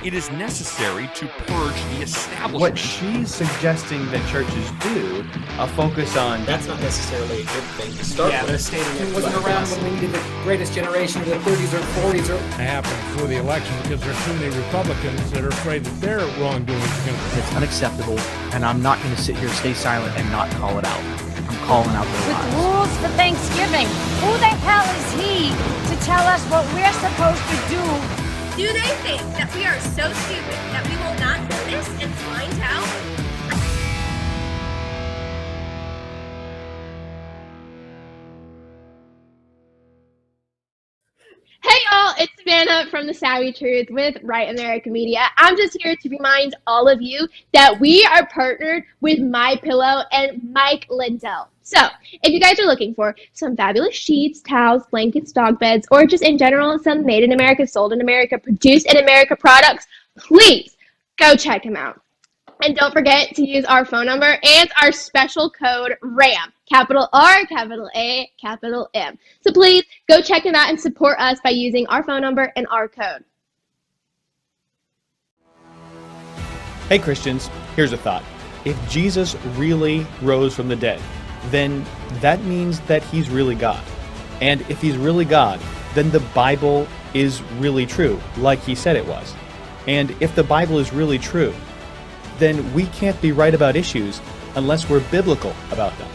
it is necessary to purge the establishment. What she's suggesting that churches do, a focus on... That's not necessarily a good thing to start with. They're stating it wasn't around when we needed the greatest generation of the 30s or 40s. It happened before the election because there are too many Republicans that are afraid that their wrongdoings are going to... It's unacceptable, and I'm not going to sit here, stay silent, and not call it out. I'm calling out the With lies. rules for Thanksgiving. Who the hell is he to tell us what we're supposed to do? Do they think that we are so stupid that we will not notice and find out? Hey y'all, it's Savannah from The Savvy Truth with Right America Media. I'm just here to remind all of you that we are partnered with MyPillow and Mike Lindell. So, if you guys are looking for some fabulous sheets, towels, blankets, dog beds, or just in general some made in America, sold in America, produced in America products, please go check them out. And don't forget to use our phone number and our special code RAM, capital R, capital A, capital M. So please go check them out and support us by using our phone number and our code. Hey Christians, here's a thought. If Jesus really rose from the dead, then that means that he's really God. And if he's really God, then the Bible is really true, like he said it was. And if the Bible is really true, then we can't be right about issues unless we're biblical about them.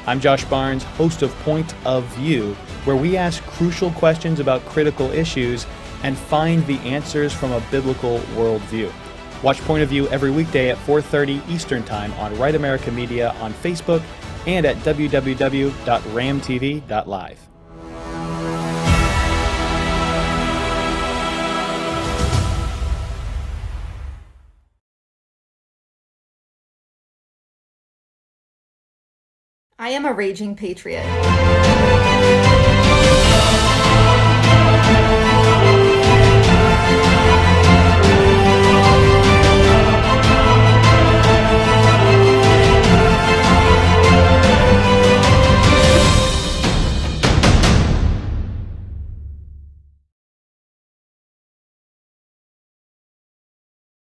I'm Josh Barnes, host of Point of View, where we ask crucial questions about critical issues and find the answers from a biblical worldview. Watch Point of View every weekday at 4:30 Eastern Time on Right America Media on Facebook and at www.ramtv.live. I am a raging patriot.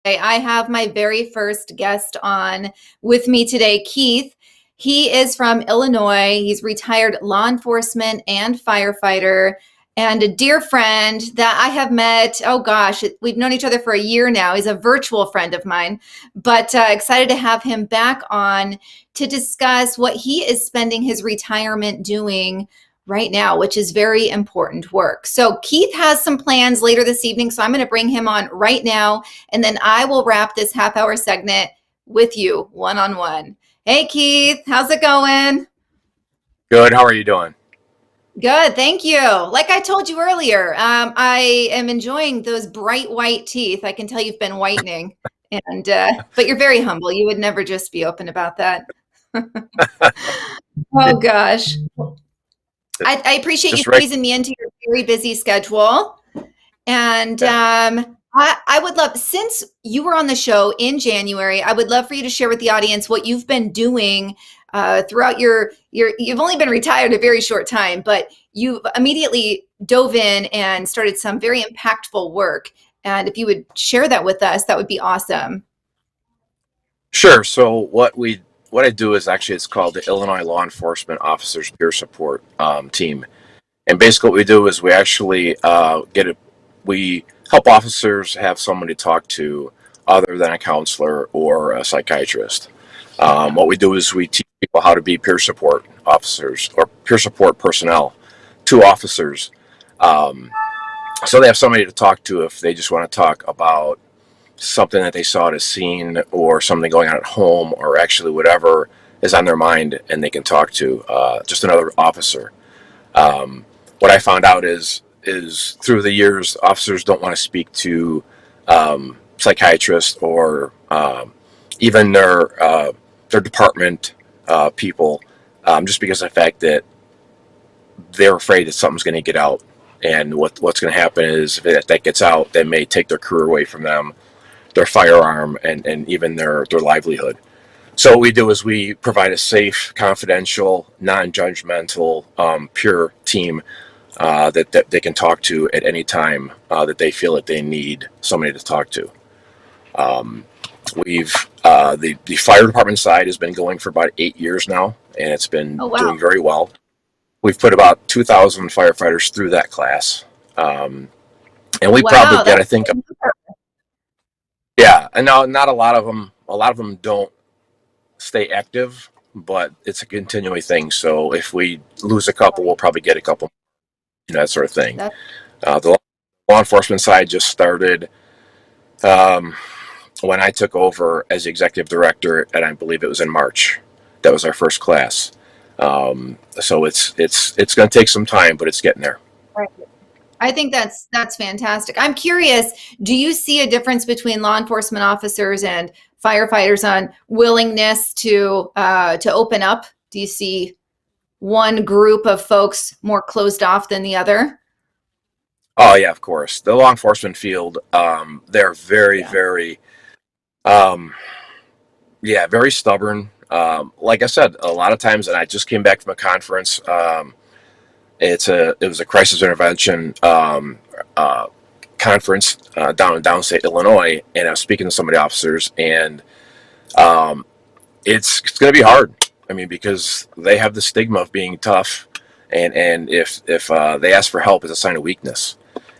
I have my very first guest on with me today, Keith. He is from Illinois. He's retired law enforcement and firefighter and a dear friend that I have met. Oh gosh, we've known each other for a year now. He's a virtual friend of mine, but excited to have him back on to discuss what he is spending his retirement doing right now, which is very important work. So Keith has some plans later this evening, so I'm going to bring him on right now, and then I will wrap this half-hour segment with you one-on-one. Hey, Keith, how's it going? Good. How are you doing? Good. Thank you. Like I told you earlier, I am enjoying those bright white teeth. I can tell you've been whitening, and but you're very humble. You would never just be open about that. Oh, gosh. I appreciate you squeezing me into your very busy schedule. And I would love, since you were on the show in January, I would love for you to share with the audience what you've been doing throughout you've only been retired a very short time, but you've immediately dove in and started some very impactful work. And if you would share that with us, that would be awesome. Sure. So what I do is actually, it's called the Illinois Law Enforcement Officers Peer Support Team. And basically what we do is we actually we help officers have someone to talk to other than a counselor or a psychiatrist. What we do is we teach people how to be peer support officers or peer support personnel to officers. So they have somebody to talk to if they just want to talk about something that they saw at a scene or something going on at home, or actually whatever is on their mind, and they can talk to just another officer. What I found out is through the years, officers don't want to speak to psychiatrists or even their department people, just because of the fact that they're afraid that something's going to get out. And what's going to happen is if that gets out, they may take their career away from them, their firearm, and even their livelihood. So what we do is we provide a safe, confidential, non-judgmental, pure team that they can talk to at any time that they feel that they need somebody to talk to. We've the fire department side has been going for about 8 years now, and it's been doing very well. We've put about 2,000 firefighters through that class, and we probably get, I think, and now not a lot of them. A lot of them don't stay active, but it's a continuing thing. So if we lose a couple, we'll probably get a couple, that sort of thing. The law enforcement side just started when I took over as the executive director, and I believe it was in March. That was our first class. So it's going to take some time, but it's getting there. Right. I think that's fantastic. I'm curious, do you see a difference between law enforcement officers and firefighters on willingness to open up? Do you see one group of folks more closed off than the other? Oh yeah, of course. The law enforcement field, they're very, very, very stubborn. Like I said, a lot of times, and I just came back from a conference. It was a crisis intervention conference down in downstate Illinois, and I was speaking to some of the officers, and it's going to be hard. I mean, because they have the stigma of being tough, and if they ask for help is a sign of weakness.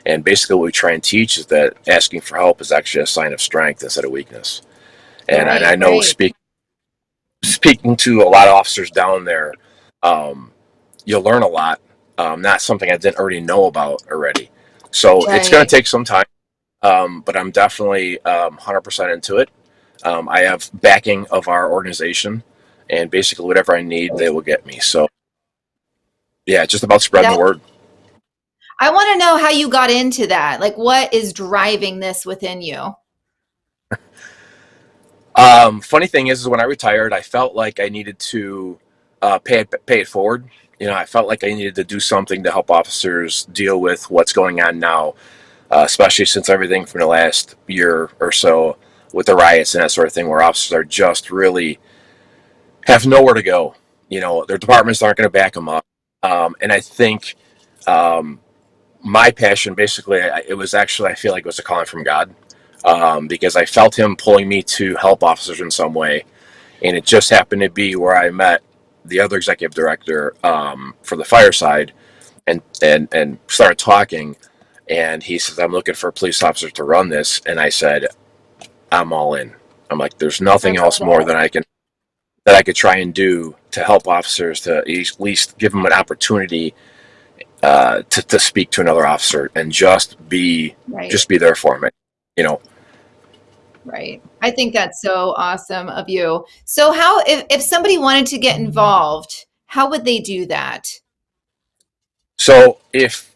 And basically, what we try and teach is that asking for help is actually a sign of strength instead of weakness. And I know speaking to a lot of officers down there, you'll learn a lot. Not something I didn't already know about already. So it's going to take some time, but I'm definitely 100% into it. I have backing of our organization, and basically whatever I need, they will get me. So yeah, it's just about spreading the word. I want to know how you got into that. Like, what is driving this within you? Funny thing is when I retired, I felt like I needed to pay it forward. I felt like I needed to do something to help officers deal with what's going on now, especially since everything from the last year or so with the riots and that sort of thing, where officers are just really have nowhere to go. Their departments aren't going to back them up. And I think my passion, basically, it was actually, I feel like it was a calling from God, because I felt him pulling me to help officers in some way. And it just happened to be where I met the other executive director for the fire side, and started talking. And he says, I'm looking for a police officer to run this. And I said, I'm all in. I'm like, there's nothing else more that I could try and do to help officers, to at least give them an opportunity to speak to another officer and just be there for me, Right. I think that's so awesome of you. So how, if somebody wanted to get involved, how would they do that? So if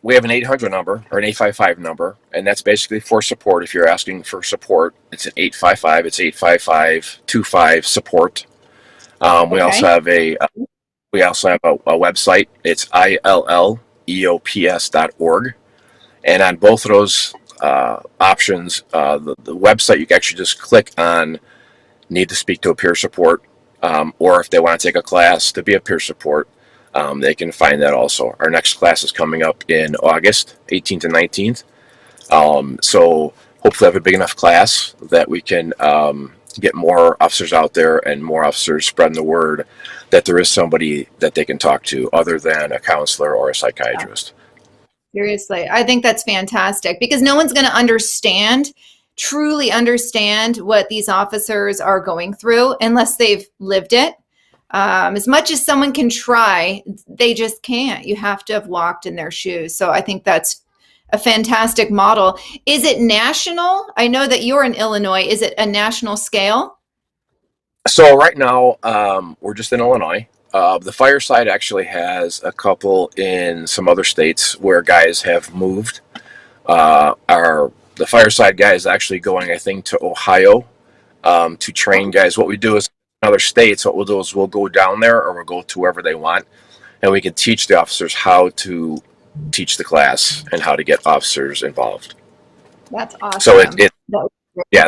we have an 800 number or an 855 number, and that's basically for support. If you're asking for support, it's an 855. It's 855-25-SUPPORT. We also have a website. It's ILLEOPS.org. And on both of those options, the website, you can actually just click on need to speak to a peer support, or if they want to take a class to be a peer support, they can find that also. Our next class is coming up in August 18th and 19th. So hopefully have a big enough class that we can get more officers out there and more officers spreading the word that there is somebody that they can talk to other than a counselor or a psychiatrist. Seriously, I think that's fantastic, because no one's going to truly understand what these officers are going through unless they've lived it. As much as someone can try, they just can't. You have to have walked in their shoes. So I think that's a fantastic model. Is it national? I know that you're in Illinois. Is it a national scale? So right now, we're just in Illinois. The fire side actually has a couple in some other states where guys have moved. The fire side guy is actually going, I think, to Ohio to train guys. What we do is in other states, what we'll do is we'll go down there, or we'll go to wherever they want, and we can teach the officers how to teach the class and how to get officers involved. That's awesome. So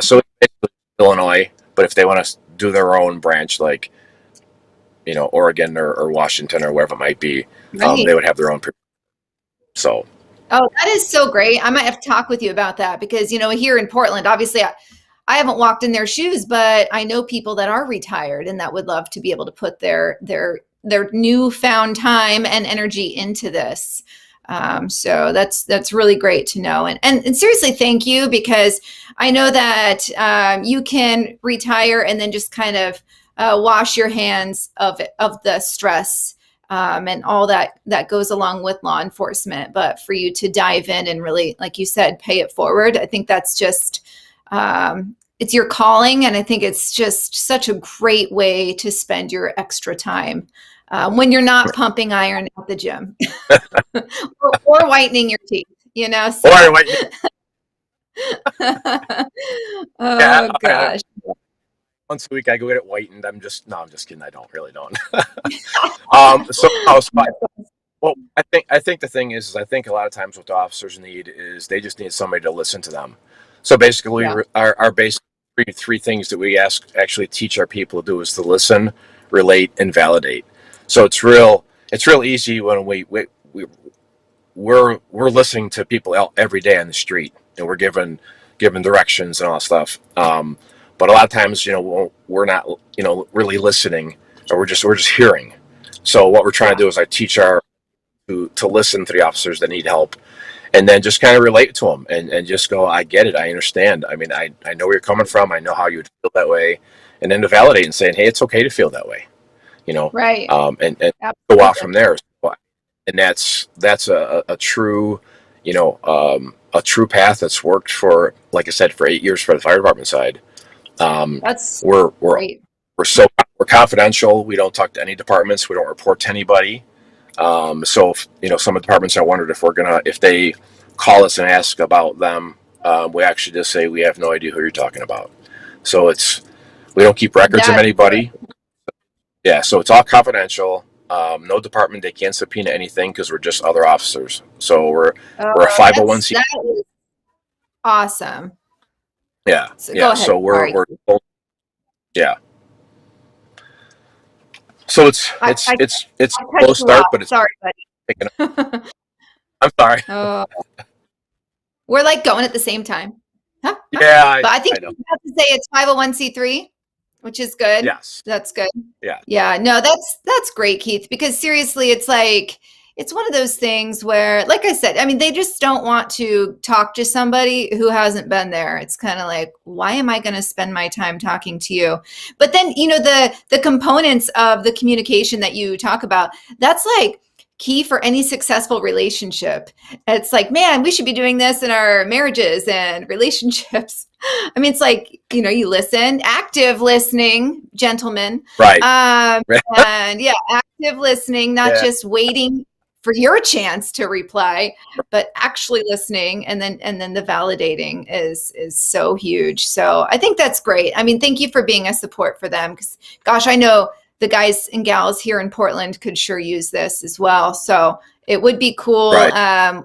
so it's Illinois, but if they want to do their own branch, like Oregon or Washington or wherever it might be, they would have their own So. Oh, that is so great. I might have to talk with you about that because, here in Portland, obviously I haven't walked in their shoes, but I know people that are retired and that would love to be able to put their newfound time and energy into this. So that's really great to know. And seriously, thank you, because I know that you can retire and then just kind of wash your hands of the stress and all that goes along with law enforcement. But for you to dive in and really, like you said, pay it forward, I think that's just it's your calling. And I think it's just such a great way to spend your extra time when you're not pumping iron at the gym or whitening your teeth, So. Or whitening. Oh, gosh. Once a week I go get it whitened. I'm just kidding. I really don't. Well, I think the thing is I think a lot of times what the officers need is they just need somebody to listen to them. So basically, our basic three things that we actually teach our people to do is to listen, relate, and validate. So it's real easy when we're listening to people every day on the street, and we're given directions and all that stuff. But a lot of times, we're not, really listening, or we're just hearing. So what we're trying to do is I teach to listen to the officers that need help, and then just kind of relate to them and just go, I get it. I understand. I mean, I know where you're coming from. I know how you would feel that way. And then to validate and saying, hey, it's okay to feel that way, Right. And go off from there. And that's a true, a true path that's worked for, like I said, for 8 years for the fire department side. That's we're great. We're confidential. We don't talk to any departments. We don't report to anybody. So if, some departments, I wondered if they call us and ask about them, we actually just say we have no idea who you're talking about. So we don't keep records of anybody. Yeah, so it's all confidential. No department, they can't subpoena anything because we're just other officers. So we're a 501c. That is awesome. Yeah, so go ahead. So we're yeah. So it's a slow start, but it's sorry, buddy. I'm sorry. Oh, we're like going at the same time, huh? Yeah, but I think you have to say it's 501c3, which is good. Yes, that's good. Yeah. No, that's great, Keith. Because seriously, it's one of those things where, like I said, I mean, they just don't want to talk to somebody who hasn't been there. It's kind of like, why am I going to spend my time talking to you? But then, the components of the communication that you talk about, that's like key for any successful relationship. It's like, man, we should be doing this in our marriages and relationships. I mean, it's like, you listen, active listening, gentlemen. Right. And active listening, not just waiting for your chance to reply, but actually listening, and then the validating is so huge. So I think that's great. I mean, thank you for being a support for them, because gosh, I know the guys and gals here in Portland could sure use this as well. So it would be cool. Right.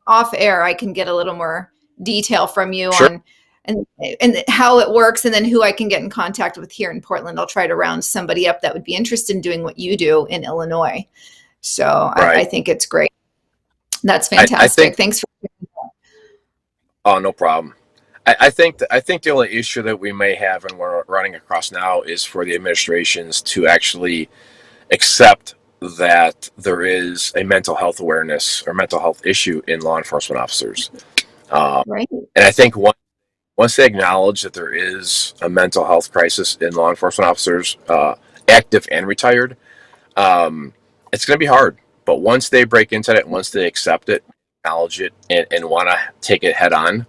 Off air, I can get a little more detail from you Sure. on and how it works, and then who I can get in contact with here in Portland. I'll try to round somebody up that would be interested in doing what you do in Illinois. So I think it's great. That's fantastic. Thanks for that. Oh, no problem. I think the only issue that we may have and we're running across now is for the administrations to actually accept that there is a mental health awareness or mental health issue in law enforcement officers. Right. And I think once they acknowledge that there is a mental health crisis in law enforcement officers, active and retired, it's going to be hard. But once they break into it, once they accept it, acknowledge it, and want to take it head on,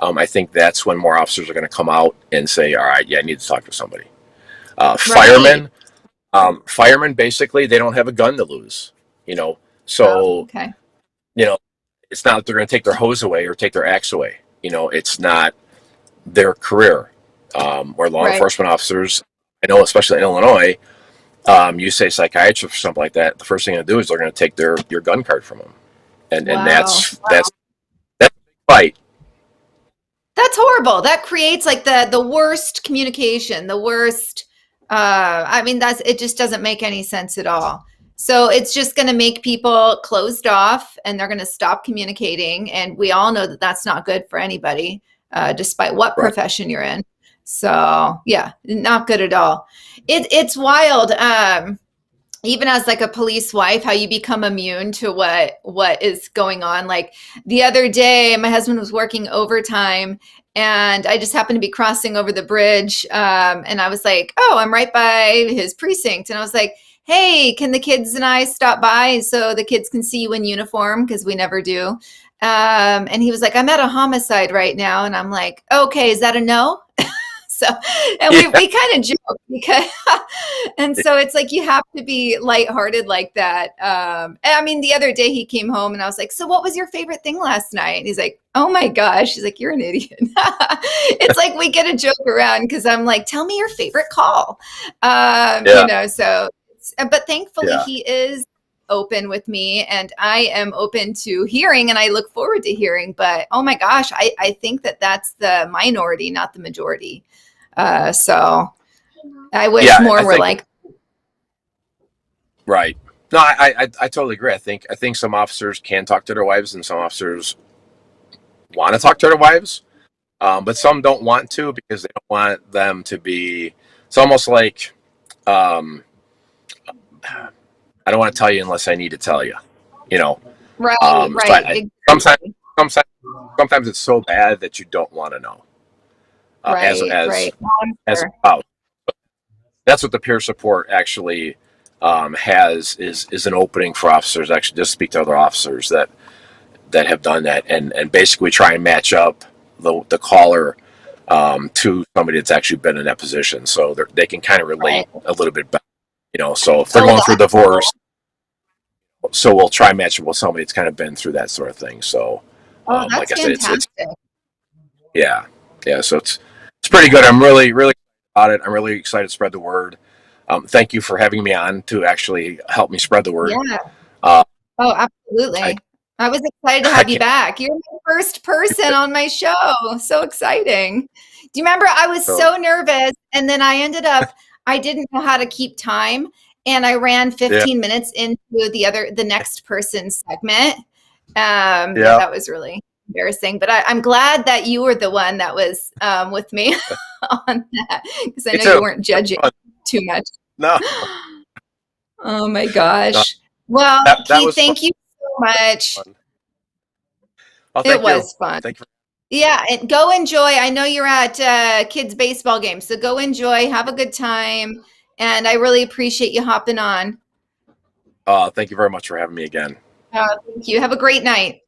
I think that's when more officers are going to come out and say, all right, I need to talk to somebody. Firemen, basically, they don't have a gun to lose, So, okay. It's not that they're going to take their hose away or take their axe away. It's not their career. Where law enforcement officers, I know, especially in Illinois, you say psychiatrist or something like that, the first thing they're going to do is they're going to take your gun card from them. And that's a big fight. That's horrible. That creates like the worst communication, the worst. I mean, it just doesn't make any sense at all. So it's just going to make people closed off, and they're going to stop communicating. And we all know that that's not good for anybody, despite what profession you're in. So yeah, not good at all. It's wild. Even as like a police wife, how you become immune to what is going on. Like the other day, my husband was working overtime, and I just happened to be crossing over the bridge. And I was like, oh, I'm right by his precinct. And I was like, hey, can the kids and I stop by so the kids can see you in uniform? Because we never do. And he was like, I'm at a homicide right now. And I'm like, okay, is that a no? So, and we kind of joke because, and so it's like, you have to be lighthearted like that. I mean, the other day he came home and I was like, so what was your favorite thing last night? And he's like, oh my gosh. He's like, you're an idiot. It's like, we get a joke around because I'm like, tell me your favorite call. You know, so, but thankfully he is open with me, and I am open to hearing, and I look forward to hearing, but oh my gosh, I think that that's the minority, not the majority. So I wish more were like. Right. No, I totally agree. I think some officers can talk to their wives, and some officers want to talk to their wives, but some don't want to because they don't want them to be. It's almost like, I don't want to tell you unless I need to tell you, you know. Right. Right. Exactly. Sometimes it's so bad that you don't want to know. As a spouse. That's what the peer support actually has is an opening for officers actually just speak to other officers that have done that and basically try and match up the caller to somebody that's actually been in that position, so they can kind of relate a little bit better, you know. So if they're going through divorce, so we'll try and match it with somebody that's kind of been through that sort of thing. So that's like I said, fantastic. Yeah. So it's pretty good. I'm really about it. I'm really excited to spread the word. Thank you for having me on to actually help me spread the word. Yeah. Oh, absolutely. I was excited to have you back. You're the first person on my show. So exciting. Do you remember I was so nervous, and then I ended up, I didn't know how to keep time, and I ran 15 minutes into the next person's segment. That was really embarrassing, but I'm glad that you were the one that was with me on that, because I know you weren't judging too much. No. Oh my gosh. Well, Keith, thank you so much. It was fun. Thank you. Yeah, and go enjoy. I know you're at kids' baseball games, so go enjoy. Have a good time, and I really appreciate you hopping on. Thank you very much for having me again. Thank you. Have a great night.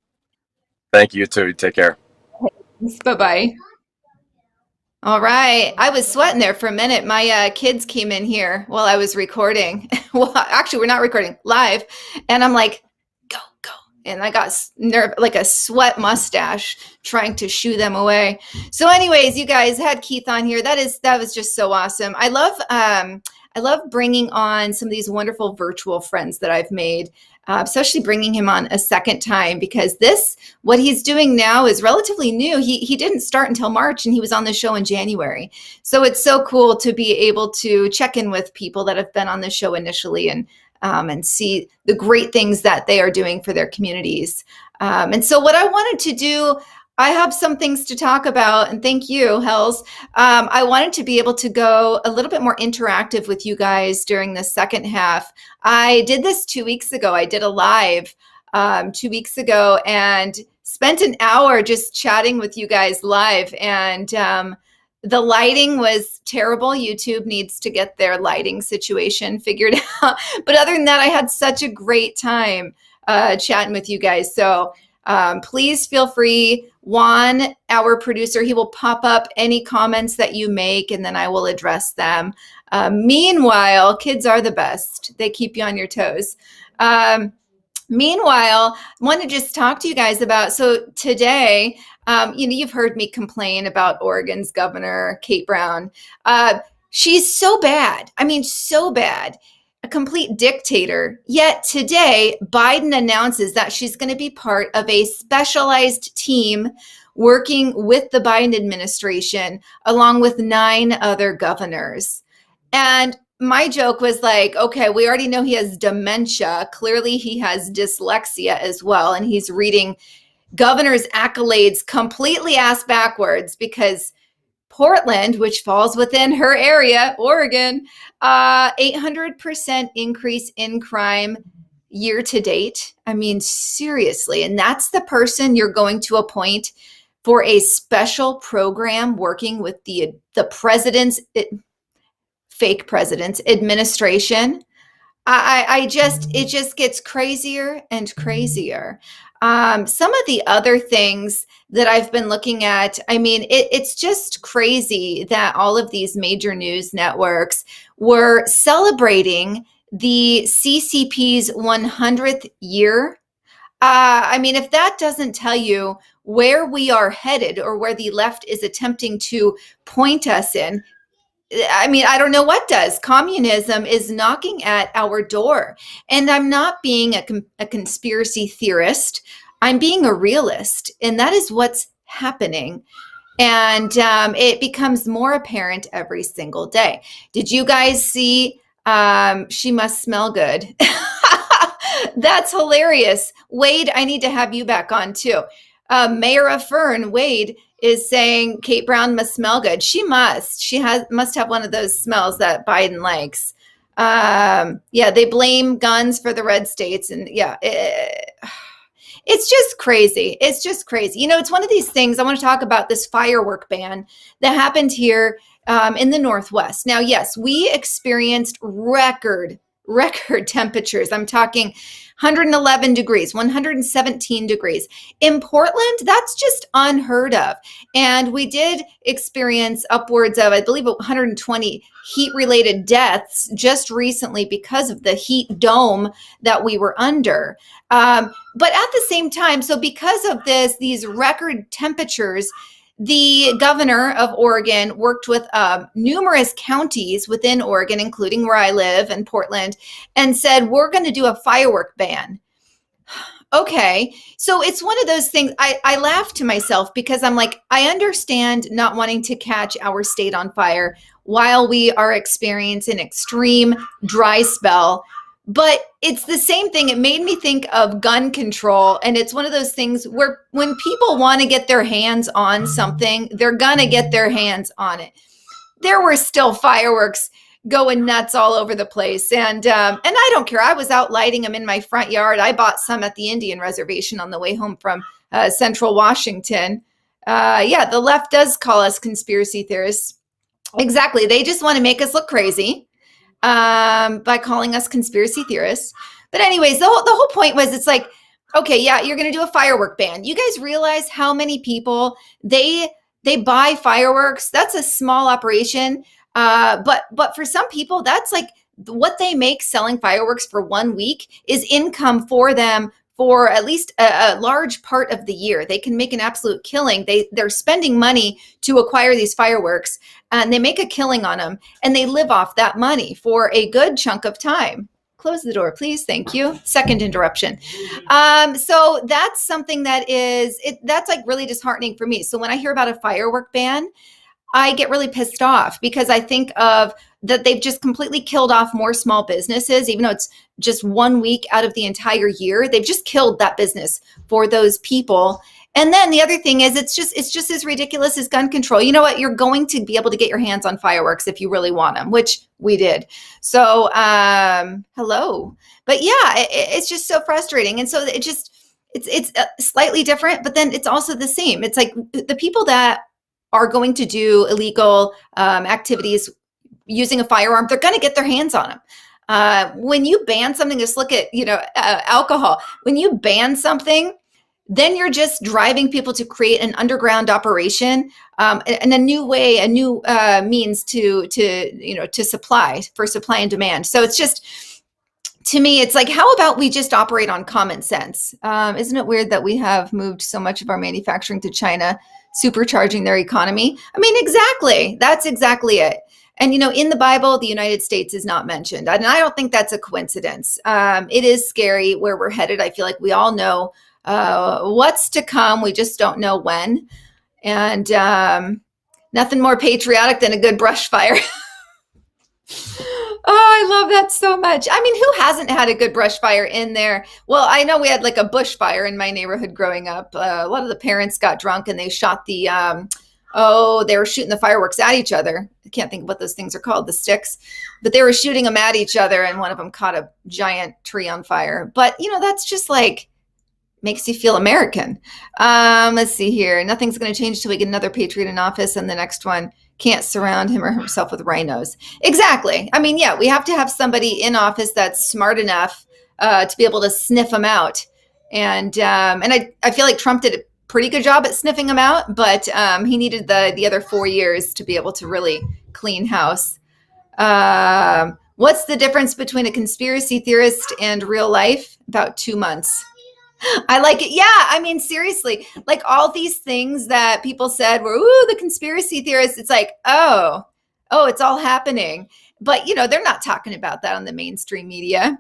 Thank you too. Take care. Bye-bye. All right. I was sweating there for a minute. My kids came in here while I was recording. Well, actually, we're not recording live. And I'm like, go. And I got like a sweat mustache trying to shoo them away. So anyways, you guys had Keith on here. That was just so awesome. I love bringing on some of these wonderful virtual friends that I've made. Especially bringing him on a second time, because what he's doing now is relatively new. He didn't start until March, and he was on the show in January. So it's so cool to be able to check in with people that have been on the show initially and see the great things that they are doing for their communities. And so what I wanted to do, I have some things to talk about, and thank you, Hells. I wanted to be able to go a little bit more interactive with you guys during the second half. I did this 2 weeks ago. I did a live 2 weeks ago and spent an hour just chatting with you guys live. And the lighting was terrible. YouTube needs to get their lighting situation figured out. But other than that, I had such a great time chatting with you guys. So please feel free. Juan, our producer, he will pop up any comments that you make, and then I will address them. Meanwhile, kids are the best. They keep you on your toes. Meanwhile, I want to just talk to you guys about, so today, you've heard me complain about Oregon's governor, Kate Brown. She's so bad. I mean, so bad. A complete dictator. Yet today, Biden announces that she's going to be part of a specialized team working with the Biden administration, along with 9 other governors. And my joke was like, okay, we already know he has dementia. Clearly he has dyslexia as well. And he's reading governor's accolades completely ass backwards because Portland, which falls within her area, Oregon, 800% increase in crime year to date. I mean, seriously. And that's the person you're going to appoint for a special program working with the president's, fake president's administration. It just gets crazier and crazier. Some of the other things that I've been looking at, I mean, it's just crazy that all of these major news networks were celebrating the CCP's 100th year. I mean, if that doesn't tell you where we are headed or where the left is attempting to point us in, I mean, I don't know what does. Communism is knocking at our door. And I'm not being a conspiracy theorist. I'm being a realist. And that is what's happening. And it becomes more apparent every single day. Did you guys see She Must Smell Good? That's hilarious. Wade, I need to have you back on too. Mayor of Fern, Wade, is saying Kate Brown must smell good. She must. Must have one of those smells that Biden likes. Yeah, they blame guns for the red states. And yeah, it's just crazy. It's just crazy. You know, it's one of these things. I want to talk about this firework ban that happened here in the Northwest. Now, yes, we experienced record temperatures. I'm talking 111 degrees, 117 degrees. In Portland, that's just unheard of. And we did experience upwards of, I believe, 120 heat-related deaths just recently because of the heat dome that we were under. But at the same time, so because of these record temperatures, the governor of Oregon worked with numerous counties within Oregon, including where I live in Portland, and said, we're going to do a firework ban. Okay, so it's one of those things. I laugh to myself because I'm like, I understand not wanting to catch our state on fire while we are experiencing an extreme dry spell. But it's the same thing. It made me think of gun control. And it's one of those things where when people want to get their hands on something, they're going to get their hands on it. There were still fireworks going nuts all over the place. And I don't care. I was out lighting them in my front yard. I bought some at the Indian reservation on the way home from Central Washington. Yeah, the left does call us conspiracy theorists. Exactly. They just want to make us look crazy. By calling us conspiracy theorists. But anyways, the whole point was, it's like, okay, yeah, you're going to do a firework ban. You guys realize how many people they buy fireworks? That's a small operation. But for some people, that's like what they make selling fireworks for 1 week is income for them for at least a large part of the year. They can make an absolute killing. They're spending money to acquire these fireworks, and they make a killing on them, and they live off that money for a good chunk of time. Close the door, please. Thank you. Second interruption. So that's something that's like really disheartening for me. So when I hear about a firework ban, I get really pissed off because I think of that they've just completely killed off more small businesses, even though it's just 1 week out of the entire year. They've just killed that business for those people. And then the other thing is, it's just as ridiculous as gun control. You know what? You're going to be able to get your hands on fireworks if you really want them, which we did. So, hello. But yeah, it's just so frustrating. And so it's slightly different, but then it's also the same. It's like the people that are going to do illegal activities using a firearm, they're going to get their hands on them. When you ban something, just look at, alcohol. When you ban something, then you're just driving people to create an underground operation and a new way, a new means to supply and demand. So it's just, to me, it's like, how about we just operate on common sense? Isn't it weird that we have moved so much of our manufacturing to China, supercharging their economy? I mean, exactly. That's exactly it. And, in the Bible, the United States is not mentioned. And I don't think that's a coincidence. It is scary where we're headed. I feel like we all know what's to come. We just don't know when. And nothing more patriotic than a good brush fire. Oh, I love that so much. I mean, who hasn't had a good brush fire in there? Well, I know we had like a bush fire in my neighborhood growing up. A lot of the parents got drunk and they shot the, they were shooting the fireworks at each other. I can't think of what those things are called, the sticks, but they were shooting them at each other and one of them caught a giant tree on fire. But, that's just like, makes you feel American. Let's see here. Nothing's going to change till we get another patriot in office, and the next one can't surround him or herself with rhinos. Exactly. I mean, yeah, we have to have somebody in office that's smart enough to be able to sniff them out. And I feel like Trump did a pretty good job at sniffing them out, but he needed the other 4 years to be able to really clean house. What's the difference between a conspiracy theorist and real life? About 2 months. I like it. Yeah. I mean, seriously, like all these things that people said were, the conspiracy theorists. It's like, oh, it's all happening. But, they're not talking about that on the mainstream media.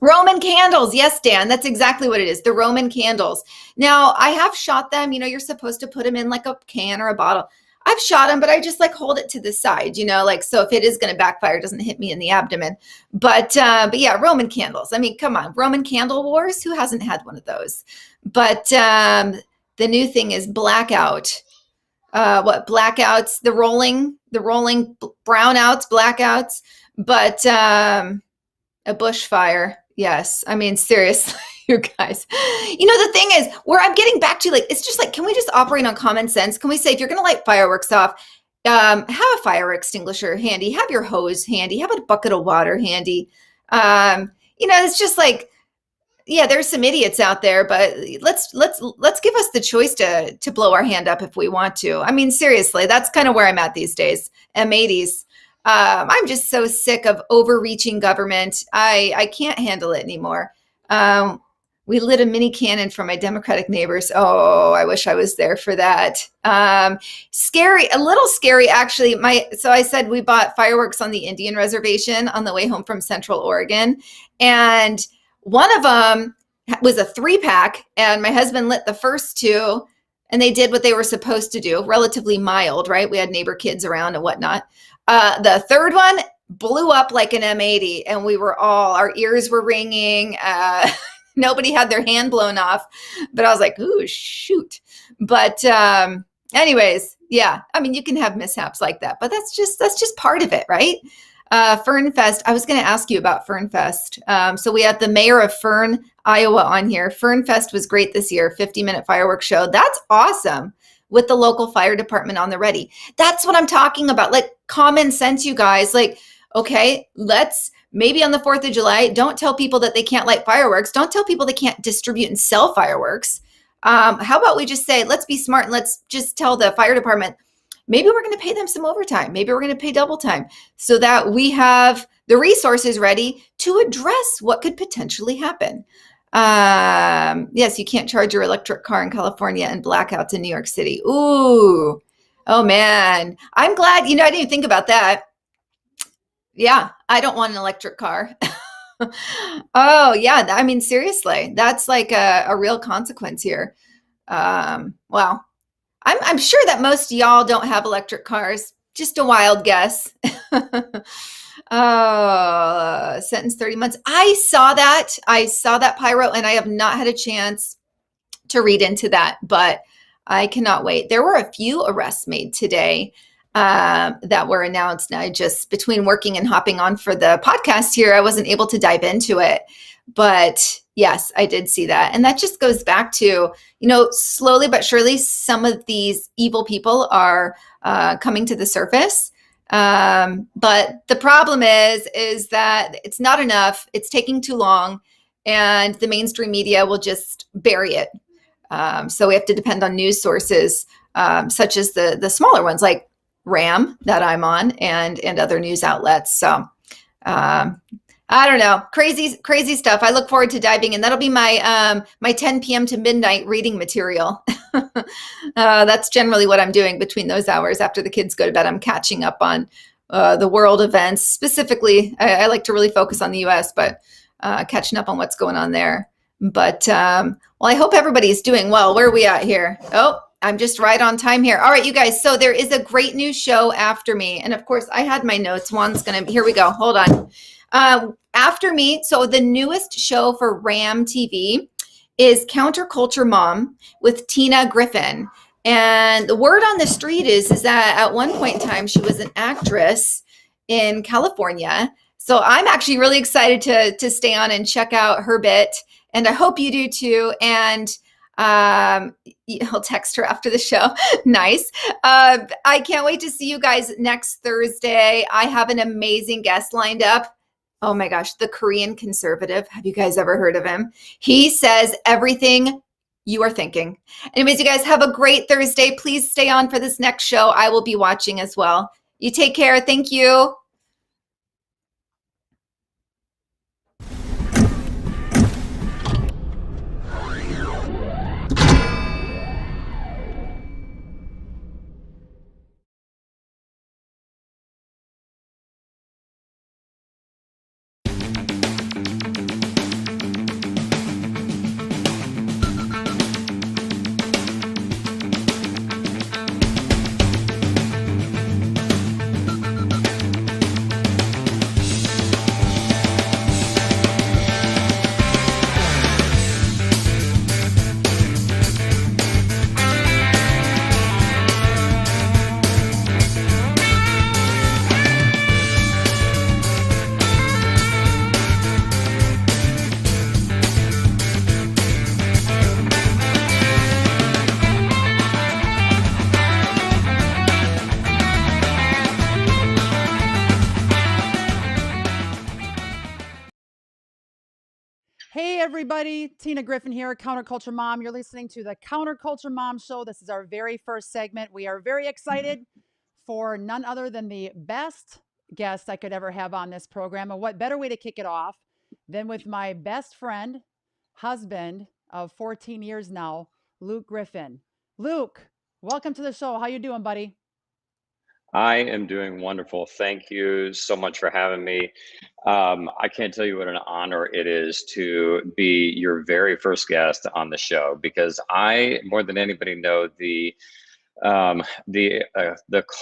Roman candles. Yes, Dan, that's exactly what it is. The Roman candles. Now, I have shot them. You're supposed to put them in like a can or a bottle. I've shot them, but I just like hold it to the side, so if it is going to backfire, it doesn't hit me in the abdomen. But yeah, Roman candles. I mean, come on, Roman candle wars. Who hasn't had one of those? But the new thing is blackout. What blackouts? The rolling brownouts, blackouts. But a bushfire. Yes, I mean seriously. You guys, the thing is where I'm getting back to, like, it's just like, can we just operate on common sense? Can we say, if you're going to light fireworks off, have a fire extinguisher handy, have your hose handy, have a bucket of water handy. It's just like, yeah, there's some idiots out there, but let's give us the choice to blow our hand up if we want to. I mean, seriously, that's kind of where I'm at these days. M80s. I'm just so sick of overreaching government. I can't handle it anymore. We lit a mini cannon for my Democratic neighbors. Oh, I wish I was there for that. Scary, a little scary, actually. So I said we bought fireworks on the Indian reservation on the way home from Central Oregon. And one of them was a 3-pack, and my husband lit the first 2, and they did what they were supposed to do, relatively mild, right? We had neighbor kids around and whatnot. The third one blew up like an M80, and our ears were ringing. Nobody had their hand blown off, but I was like, ooh, shoot. But anyways, yeah, I mean, you can have mishaps like that, but that's just part of it, right? Fern Fest. I was going to ask you about Fern Fest. So we had the mayor of Fern, Iowa on here. Fern Fest was great this year, 50-minute fireworks show. That's awesome. With the local fire department on the ready. That's what I'm talking about. Like common sense, you guys. Like, okay, maybe on the 4th of July, don't tell people that they can't light fireworks. Don't tell people they can't distribute and sell fireworks. How about we just say, let's be smart and let's just tell the fire department, maybe we're going to pay them some overtime. Maybe we're going to pay double time so that we have the resources ready to address what could potentially happen. Yes, you can't charge your electric car in California and blackouts in New York City. Ooh, oh man. I'm glad, I didn't even think about that. Yeah, I don't want an electric car. Oh yeah. I mean, seriously, that's like a real consequence here. Well, I'm sure that most of y'all don't have electric cars. Just a wild guess. Sentence 30 months. I saw that pyro, and I have not had a chance to read into that, but I cannot wait. There were a few arrests made today that were announced. Now, just between working and hopping on for the podcast here, I wasn't able to dive into it. But yes, I did see that. And that just goes back to, slowly but surely, some of these evil people are coming to the surface. But the problem is that it's not enough. It's taking too long, and the mainstream media will just bury it. So we have to depend on news sources, such as the smaller ones like RAM that I'm on and other news outlets. So, I don't know, crazy stuff. I look forward to diving in. That'll be my 10 p.m. to midnight reading material. That's generally what I'm doing between those hours after the kids go to bed. I'm catching up on the world events. Specifically, I like to really focus on the U.S., but catching up on what's going on there. But well, I hope everybody's doing well. Where are we at here? Oh, I'm just right on time here. All right, you guys. So there is a great new show after me. And of course, I had my notes. One's going to, here we go. Hold on. After me, so the newest show for RAM TV is Counterculture Mom with Tina Griffin. And the word on the street is that at one point in time, she was an actress in California. So I'm actually really excited to stay on and check out her bit. And I hope you do too. And I'll text her after the show. Nice. I can't wait to see you guys next Thursday. I have an amazing guest lined up. Oh my gosh, the Korean conservative. Have you guys ever heard of him? He says everything you are thinking. Anyways, you guys have a great Thursday. Please stay on for this next show. I will be watching as well. You take care. Thank you. Hey everybody, Tina Griffin here, Counterculture Mom. You're listening to the Counterculture Mom Show. This is our very first segment. We are very excited for none other than the best guest I could ever have on this program. And what better way to kick it off than with my best friend, husband of 14 years now, Luke Griffin. Luke, welcome to the show. How you doing, buddy? I am doing wonderful. Thank you so much for having me. I can't tell you what an honor it is to be your very first guest on the show, because I, more than anybody, know the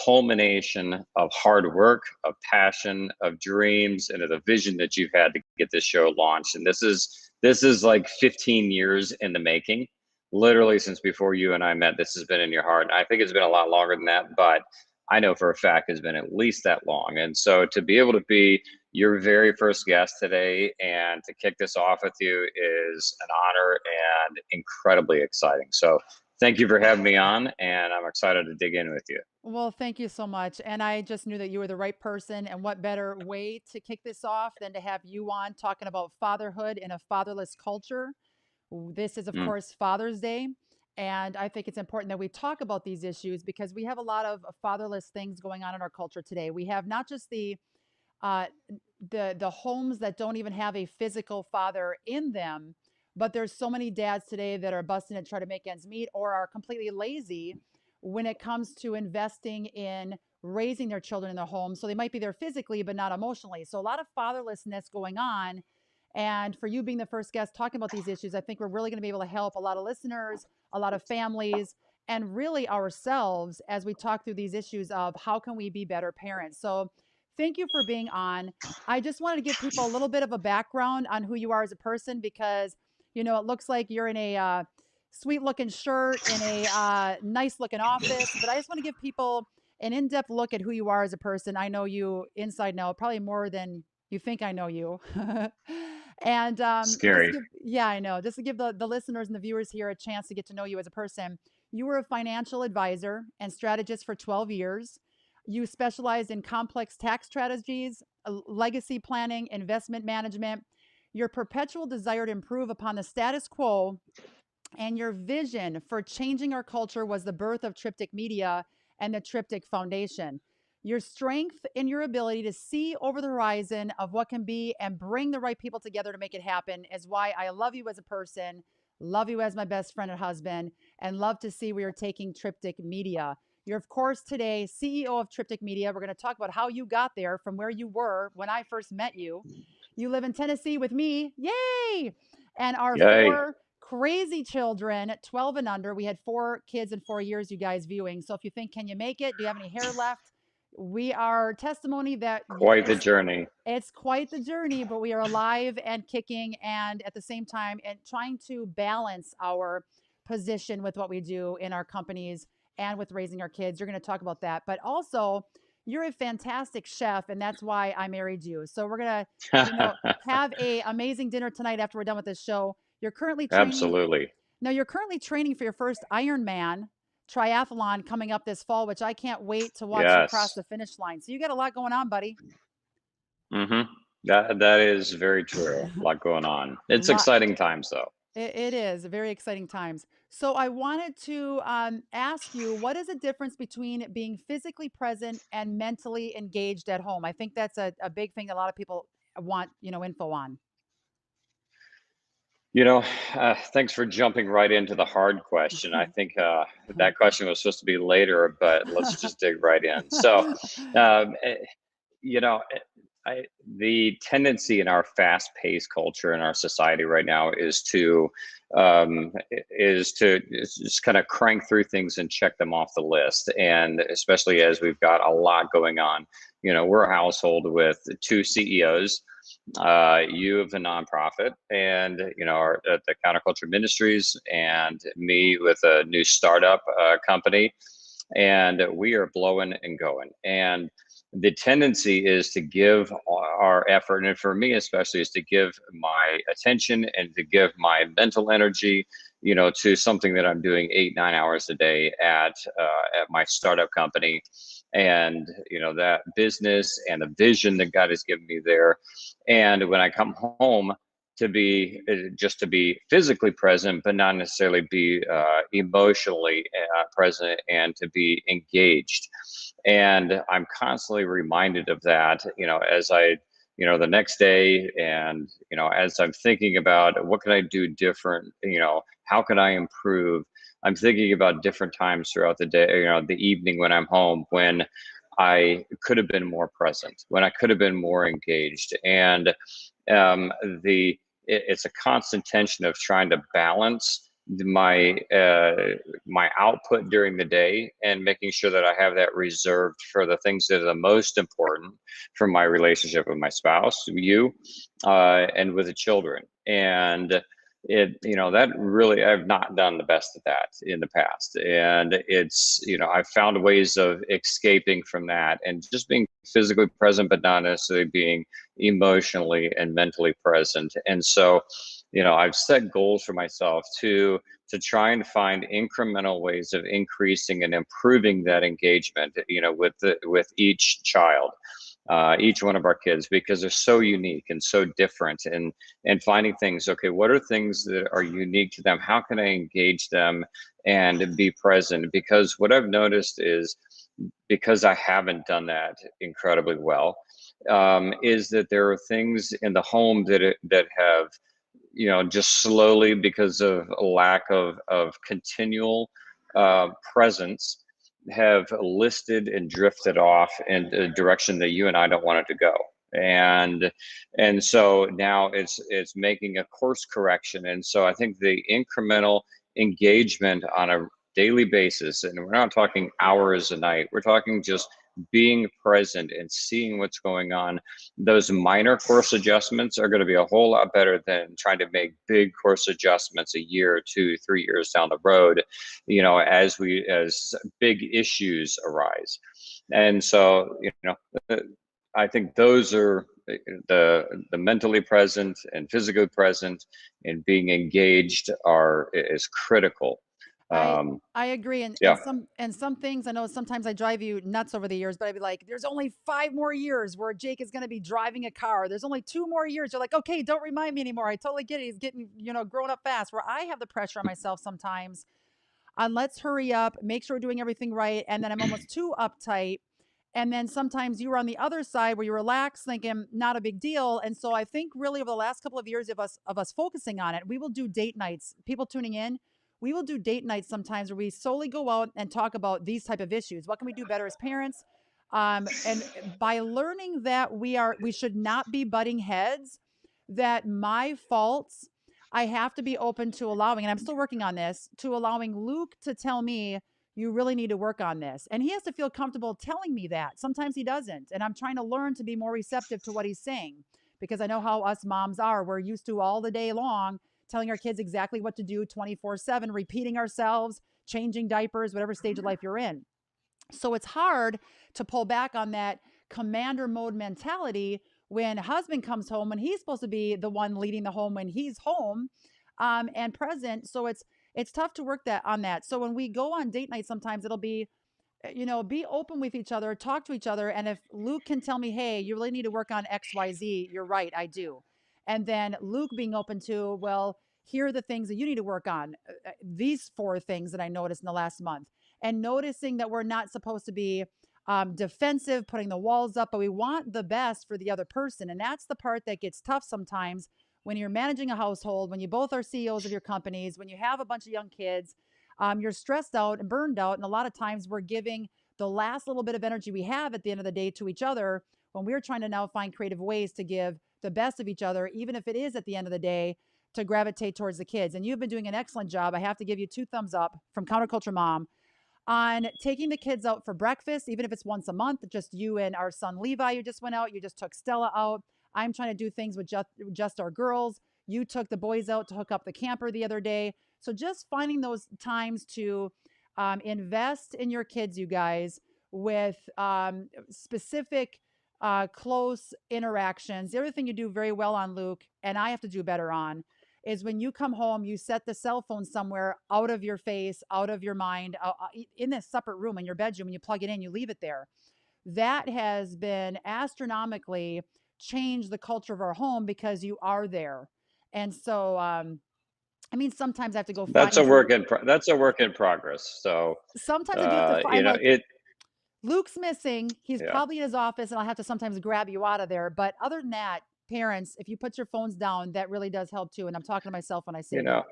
culmination of hard work, of passion, of dreams, and of the vision that you've had to get this show launched. And this is like 15 years in the making. Literally since before you and I met, this has been in your heart. And I think it's been a lot longer than that, but I know for a fact it's been at least that long. And so to be able to be your very first guest today and to kick this off with you is an honor and incredibly exciting. So thank you for having me on, and I'm excited to dig in with you. Well, thank you so much. And I just knew that you were the right person. And what better way to kick this off than to have you on talking about fatherhood in a fatherless culture. This is, of course, Father's Day. And I think it's important that we talk about these issues because we have a lot of fatherless things going on in our culture today. We have not just the homes that don't even have a physical father in them, but there's so many dads today that are busting to try to make ends meet or are completely lazy when it comes to investing in raising their children in their home. So they might be there physically, but not emotionally. So a lot of fatherlessness going on. And for you being the first guest talking about these issues, I think we're really going to be able to help a lot of listeners, a lot of families, and really ourselves as we talk through these issues of how can we be better parents. So thank you for being on. I just wanted to give people a little bit of a background on who you are as a person because, you know, it looks like you're in a sweet looking shirt in a nice looking office, but I just want to give people an in-depth look at who you are as a person. I know you inside now, probably more than you think I know you. And Scary. yeah, I know. Just to give the listeners and the viewers here a chance to get to know you as a person. You were a financial advisor and strategist for 12 years. You specialized in complex tax strategies, legacy planning, investment management. Your perpetual desire to improve upon the status quo and your vision for changing our culture was the birth of Triptych Media and the Triptych Foundation. Your strength and your ability to see over the horizon of what can be and bring the right people together to make it happen is why I love you as a person, love you as my best friend and husband, and love to see where you're taking Triptych Media. You're, of course, today CEO of Triptych Media. We're going to talk about how you got there from where you were when I first met you. You live in Tennessee with me. Yay! And our Yay. 4 crazy children, 12 and under. We had 4 kids in 4 years, you guys viewing. So if you think, can you make it? Do you have any hair left? We are testimony that Quite the journey. it's quite the journey, but we are alive and kicking, and at the same time, and trying to balance our position with what we do in our companies and with raising our kids. You're going to talk about that, but also you're a fantastic chef, and that's why I married you. So we're going to, have a amazing dinner tonight after we're done with this show. You're currently training. Absolutely. Now you're currently training for your first Ironman triathlon coming up this fall, which I can't wait to watch you cross the finish line. So you got a lot going on, buddy. Mm-hmm. That is very true. A lot going on. It's exciting times, though. It is very exciting times. So I wanted to ask you, what is the difference between being physically present and mentally engaged at home? I think that's a big thing a lot of people want, info on. Thanks for jumping right into the hard question. I think that question was supposed to be later, but let's just dig right in. So, the tendency in our fast-paced culture in our society right now is to just kind of crank through things and check them off the list. And especially as we've got a lot going on, we're a household with 2 CEOs. You of the nonprofit, and the Counterculture Ministries, and me with a new startup company, and we are blowing and going. And the tendency is to give our effort, and for me especially, is to give my attention and to give my mental energy, to something that I'm doing 8-9 hours a day at my startup company. And that business and the vision that God has given me there. And when I come home, to be physically present, but not necessarily be emotionally present, and to be engaged. And I'm constantly reminded of that, as I, the next day, and as I'm thinking about what can I do different, how can I improve. I'm thinking about different times throughout the day, the evening when I'm home, when I could have been more present, when I could have been more engaged. And it's a constant tension of trying to balance my output during the day and making sure that I have that reserved for the things that are the most important for my relationship with my spouse, you, and with the children. And that really, I've not done the best at that in the past. And it's, I've found ways of escaping from that and just being physically present, but not necessarily being emotionally and mentally present. And so, I've set goals for myself to try and find incremental ways of increasing and improving that engagement, with each child. Each one of our kids, because they're so unique and so different, and finding things, okay, what are things that are unique to them? How can I engage them and be present? Because what I've noticed is, because I haven't done that incredibly well, is that there are things in the home that have, just slowly, because of a lack of continual presence, have listed and drifted off in a direction that you and I don't want it to go. And so now it's making a course correction. And so I think the incremental engagement on a daily basis, and we're not talking hours a night, we're talking just being present and seeing what's going on. Those minor course adjustments are going to be a whole lot better than trying to make big course adjustments a year, 2, 3 years down the road, as big issues arise. And so, I think those are the mentally present and physically present and being engaged is critical. I agree. And some things, I know sometimes I drive you nuts over the years, but I'd be like, there's only 5 more years where Jake is going to be driving a car. There's only 2 more years. You're like, okay, don't remind me anymore. I totally get it. He's getting, growing up fast, where I have the pressure on myself sometimes on let's hurry up, make sure we're doing everything right. And then I'm almost too uptight. And then sometimes you were on the other side where you relax, thinking not a big deal. And so I think really over the last couple of years of us focusing on it, we will do date nights. People tuning in, we will do date nights sometimes where we solely go out and talk about these type of issues. What can we do better as parents? And by learning that we should not be butting heads, that my faults I have to be open to allowing, and I'm still working on this, to allowing Luke to tell me, you really need to work on this. And he has to feel comfortable telling me that. Sometimes he doesn't. And I'm trying to learn to be more receptive to what he's saying, because I know how us moms are. We're used to all the day long telling our kids exactly what to do 24/7, repeating ourselves, changing diapers, whatever stage of life you're in. So it's hard to pull back on that commander mode mentality when husband comes home, when he's supposed to be the one leading the home when he's home, and present. So it's tough to work that on that. So when we go on date night, sometimes it'll be, be open with each other, talk to each other. And if Luke can tell me, hey, you really need to work on XYZ, you're right, I do. And then Luke being open to, well, here are the things that you need to work on. These 4 things that I noticed in the last month. And noticing that we're not supposed to be defensive, putting the walls up, but we want the best for the other person. And that's the part that gets tough sometimes when you're managing a household, when you both are CEOs of your companies, when you have a bunch of young kids. You're stressed out and burned out. And a lot of times we're giving the last little bit of energy we have at the end of the day to each other, when we're trying to now find creative ways to give the best of each other, even if it is at the end of the day to gravitate towards the kids. And you've been doing an excellent job. I have to give you 2 thumbs up from Counterculture Mom on taking the kids out for breakfast, even if it's once a month, just you and our son Levi. You just went out. You just took Stella out. I'm trying to do things with just our girls. You took the boys out to hook up the camper the other day. So just finding those times to invest in your kids, you guys, with specific close interactions. The other thing you do very well on, Luke, and I have to do better on, is when you come home, you set the cell phone somewhere out of your face, out of your mind, in a separate room in your bedroom, and you plug it in, you leave it there. That has been astronomically changed the culture of our home because you are there. And so, I mean, sometimes I have to go find That's a work in progress. So sometimes I do have to find, like, it. Luke's missing. He's Yeah. probably in his office, and I'll have to sometimes grab you out of there. But other than that, parents, if you put your phones down, that really does help too. And I'm talking to myself when I say that.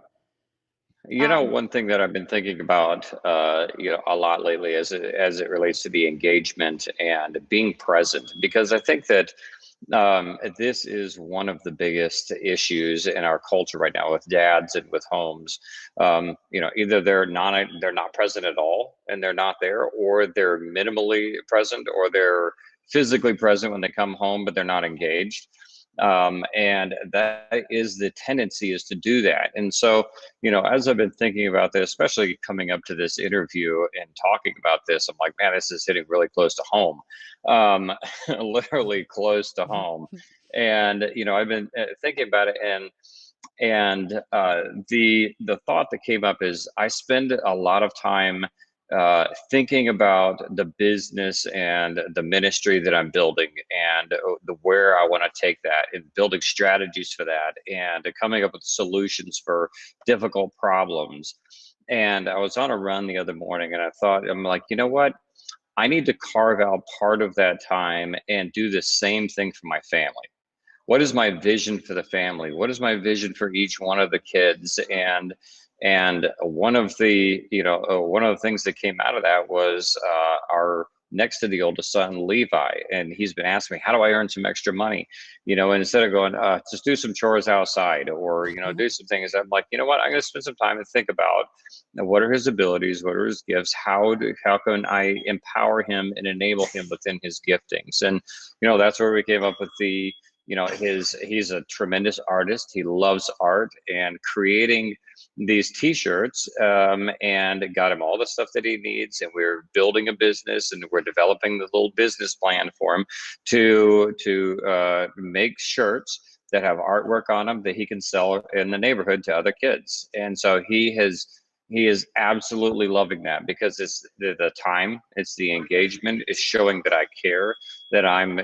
One thing that I've been thinking about, a lot lately as it relates to the engagement and being present, because I think that this is one of the biggest issues in our culture right now with dads and with homes. Either they're not present at all and they're not there, or they're minimally present, or they're physically present when they come home, but they're not engaged. And that is the tendency, is to do that. And so, as I've been thinking about this, especially coming up to this interview and talking about this, I'm like, man, this is hitting really close to home, literally close to home. And, I've been thinking about it, and the thought that came up is, I spend a lot of time thinking about the business and the ministry that I'm building, and where I want to take that, and building strategies for that, and coming up with solutions for difficult problems. And I was on a run the other morning, and I'm like, you know what? I need to carve out part of that time and do the same thing for my family. What is my vision for the family? What is my vision for each one of the kids? And one of the things that came out of that was our next to the oldest son, Levi, and he's been asking me, how do I earn some extra money? And instead of going, just do some chores outside, or do some things, I'm like, you know what? I'm going to spend some time and think about what are his abilities, what are his gifts, how can I empower him and enable him within his giftings? And that's where we came up with the he's a tremendous artist. He loves art, and creating these t-shirts, and got him all the stuff that he needs. And we're building a business, and we're developing the little business plan for him to make shirts that have artwork on them that he can sell in the neighborhood to other kids. And so he is absolutely loving that, because it's the time, it's the engagement, it's showing that I care, that I'm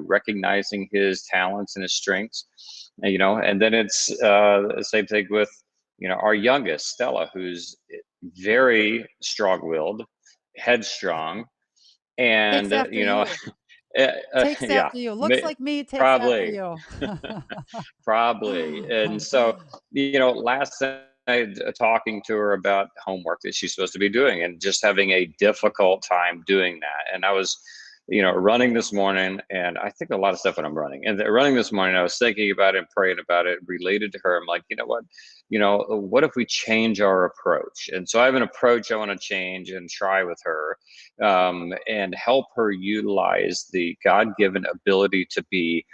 recognizing his talents and his strengths, and then it's the same thing with, our youngest, Stella, who's very strong-willed, headstrong, and, takes after you. Looks like me, takes after you. Probably. And so, last night, talking to her about homework that she's supposed to be doing, and just having a difficult time doing that. And I was running this morning, and I think a lot of stuff when I'm running. And running this morning, I was thinking about it and praying about it related to her. I'm like, you know what? What if we change our approach? And so I have an approach I want to change and try with her, and help her utilize the God-given ability to be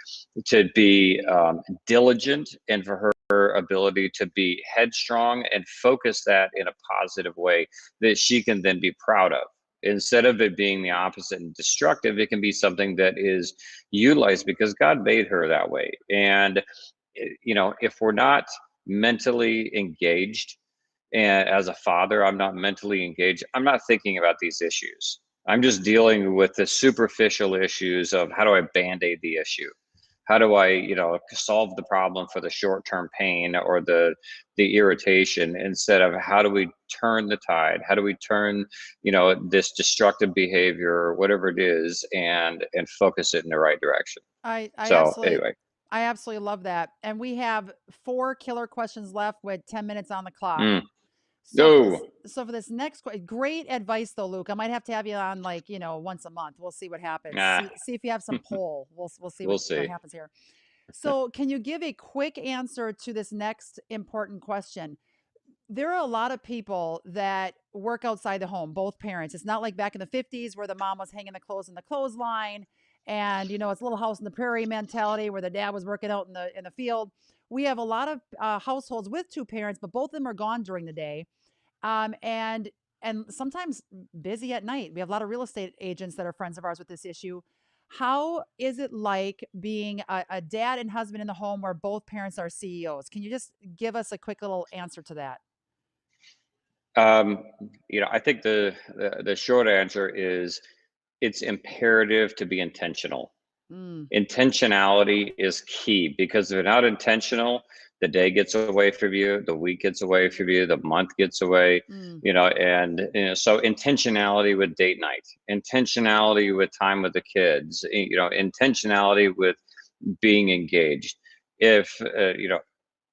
diligent, and for her ability to be headstrong and focus that in a positive way that she can then be proud of. Instead of it being the opposite and destructive, it can be something that is utilized because God made her that way. And, if we're not mentally engaged, and as a father, I'm not mentally engaged, I'm not thinking about these issues. I'm just dealing with the superficial issues of how do I band-aid the issue? How do I, solve the problem for the short-term pain or the irritation, instead of how do we turn the tide? How do we turn, this destructive behavior or whatever it is, and focus it in the right direction? I So absolutely anyway, I absolutely love that. And we have 4 killer questions left with 10 minutes on the clock. So no, for this next great advice though, Luke. I might have to have you on once a month. We'll see what happens. nah, See if you have some pull. We'll see we'll what see. happens here. So can you give a quick answer to this next important question? There are a lot of people that work outside the home, both parents. It's not like back in the 50s where the mom was hanging the clothes in the clothesline, and it's a little house in the prairie mentality where the dad was working out in the field. We have a lot of households with 2 parents, but both of them are gone during the day, and sometimes busy at night. We have a lot of real estate agents that are friends of ours with this issue. How is it like being a dad and husband in the home where both parents are CEOs? Can you just give us a quick little answer to that? I think the short answer is it's imperative to be intentional. Mm, Intentionality is key, because if you're not intentional, the day gets away from you, the week gets away from you, the month gets away, mm. so intentionality with date night, intentionality with time with the kids, intentionality with being engaged. If that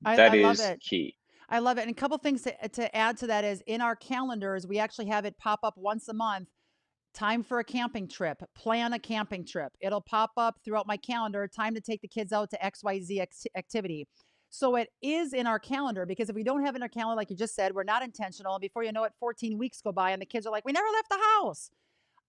I love is it. key. I love it. And a couple things to add to that is in our calendars, we actually have it pop up once a month. Time for a camping trip. Plan a camping trip. It'll pop up throughout my calendar. Time to take the kids out to XYZ activity. So it is in our calendar, because if we don't have it in our calendar, like you just said, we're not intentional. And before you know it, 14 weeks go by and the kids are like, we never left the house.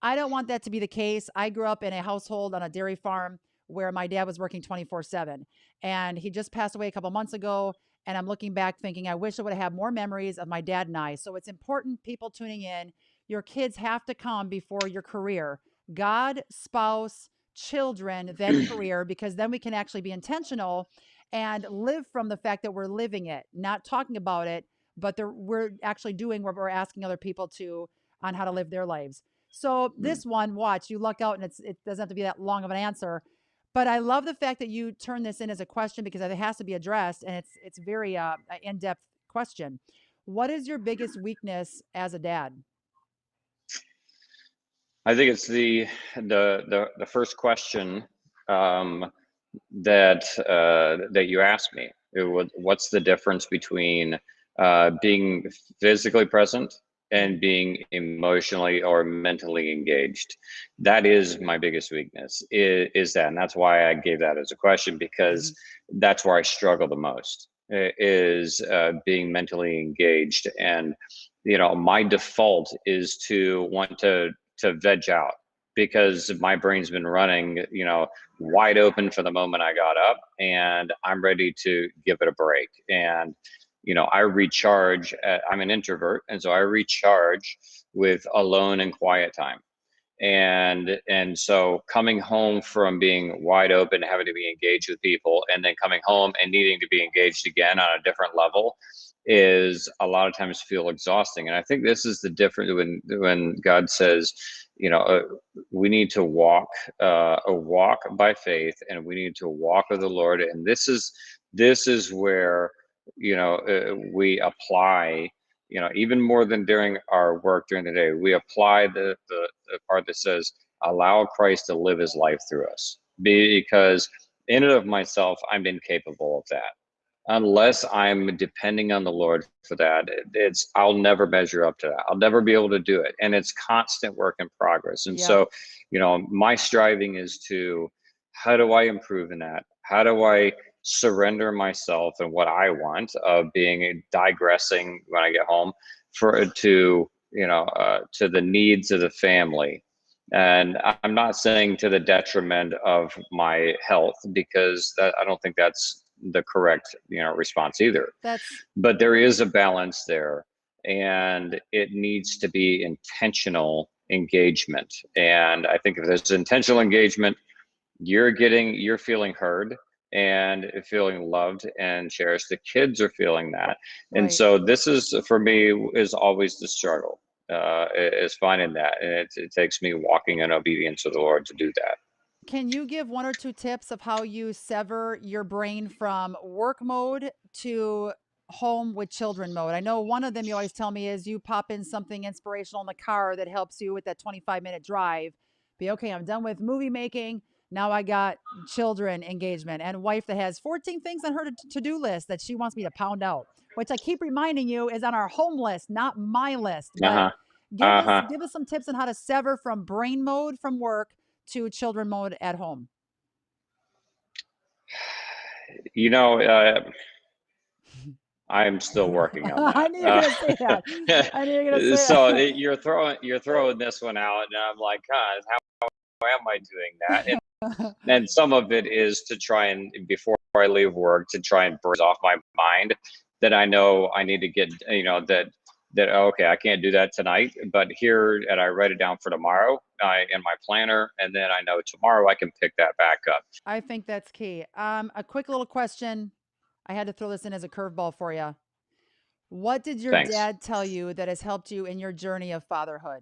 I don't want that to be the case. I grew up in a household on a dairy farm where my dad was working 24/7, and he just passed away a couple months ago. And I'm looking back thinking, I wish I would have had more memories of my dad and I. So it's important, people tuning in, your kids have to come before your career. God, spouse, children, then career, because then we can actually be intentional and live from the fact that we're living it, not talking about it, but we're actually doing what we're asking other people to on how to live their lives. So this one, watch, you luck out, and it doesn't have to be that long of an answer. But I love the fact that you turn this in as a question, because it has to be addressed, and it's very in-depth question. What is your biggest weakness as a dad? I think it's the first question that you asked me. What's the difference between being physically present and being emotionally or mentally engaged? That is my biggest weakness, is that, and that's why I gave that as a question, because that's where I struggle the most, is being mentally engaged. And my default is to want to veg out, because my brain's been running wide open for the moment I got up, and I'm ready to give it a break. And I recharge. I'm an introvert, and so I recharge with alone and quiet time. And so coming home from being wide open, having to be engaged with people, and then coming home and needing to be engaged again on a different level, is a lot of times feel exhausting. And I think this is the difference when God says, we need to walk by faith, and we need to walk with the Lord. And this is where we apply, even more than during our work during the day, we apply the part that says, allow Christ to live his life through us, because in and of myself, I'm incapable of that. Unless I'm depending on the Lord for that, I'll never measure up to that. I'll never be able to do it. And it's constant work in progress. And so, my striving is to, how do I improve in that? How do I surrender myself and what I want of being digressing when I get home to the needs of the family? And I'm not saying to the detriment of my health, because I don't think that's the correct response either. But there is a balance there, and it needs to be intentional engagement. And I think if there's intentional engagement, you're feeling heard and feeling loved and cherished. The kids are feeling that. And so this is, for me, is always the struggle, is finding that. And it takes me walking in obedience of the Lord to do that. Can you give 1 or 2 tips of how you sever your brain from work mode to home with children mode? I know one of them you always tell me is you pop in something inspirational in the car that helps you with that 25-minute drive. Be okay, I'm done with movie making. Now I got children engagement and wife that has 14 things on her to-do list that she wants me to pound out, which I keep reminding you is on our home list, not my list. But give us some tips on how to sever from brain mode from work to children mode at home. I'm still working on that. I knew you were going to say that. I knew you were going to say so that. you're throwing this one out, and I'm like, how am I doing that? And some of it is to try and, before I leave work, to try and burn off my mind that I know I need to get, that okay, I can't do that tonight, but here, and I write it down for tomorrow in my planner, and then I know tomorrow I can pick that back up. I think that's key. A quick little question. I had to throw this in as a curveball for you. What did your dad tell you that has helped you in your journey of fatherhood?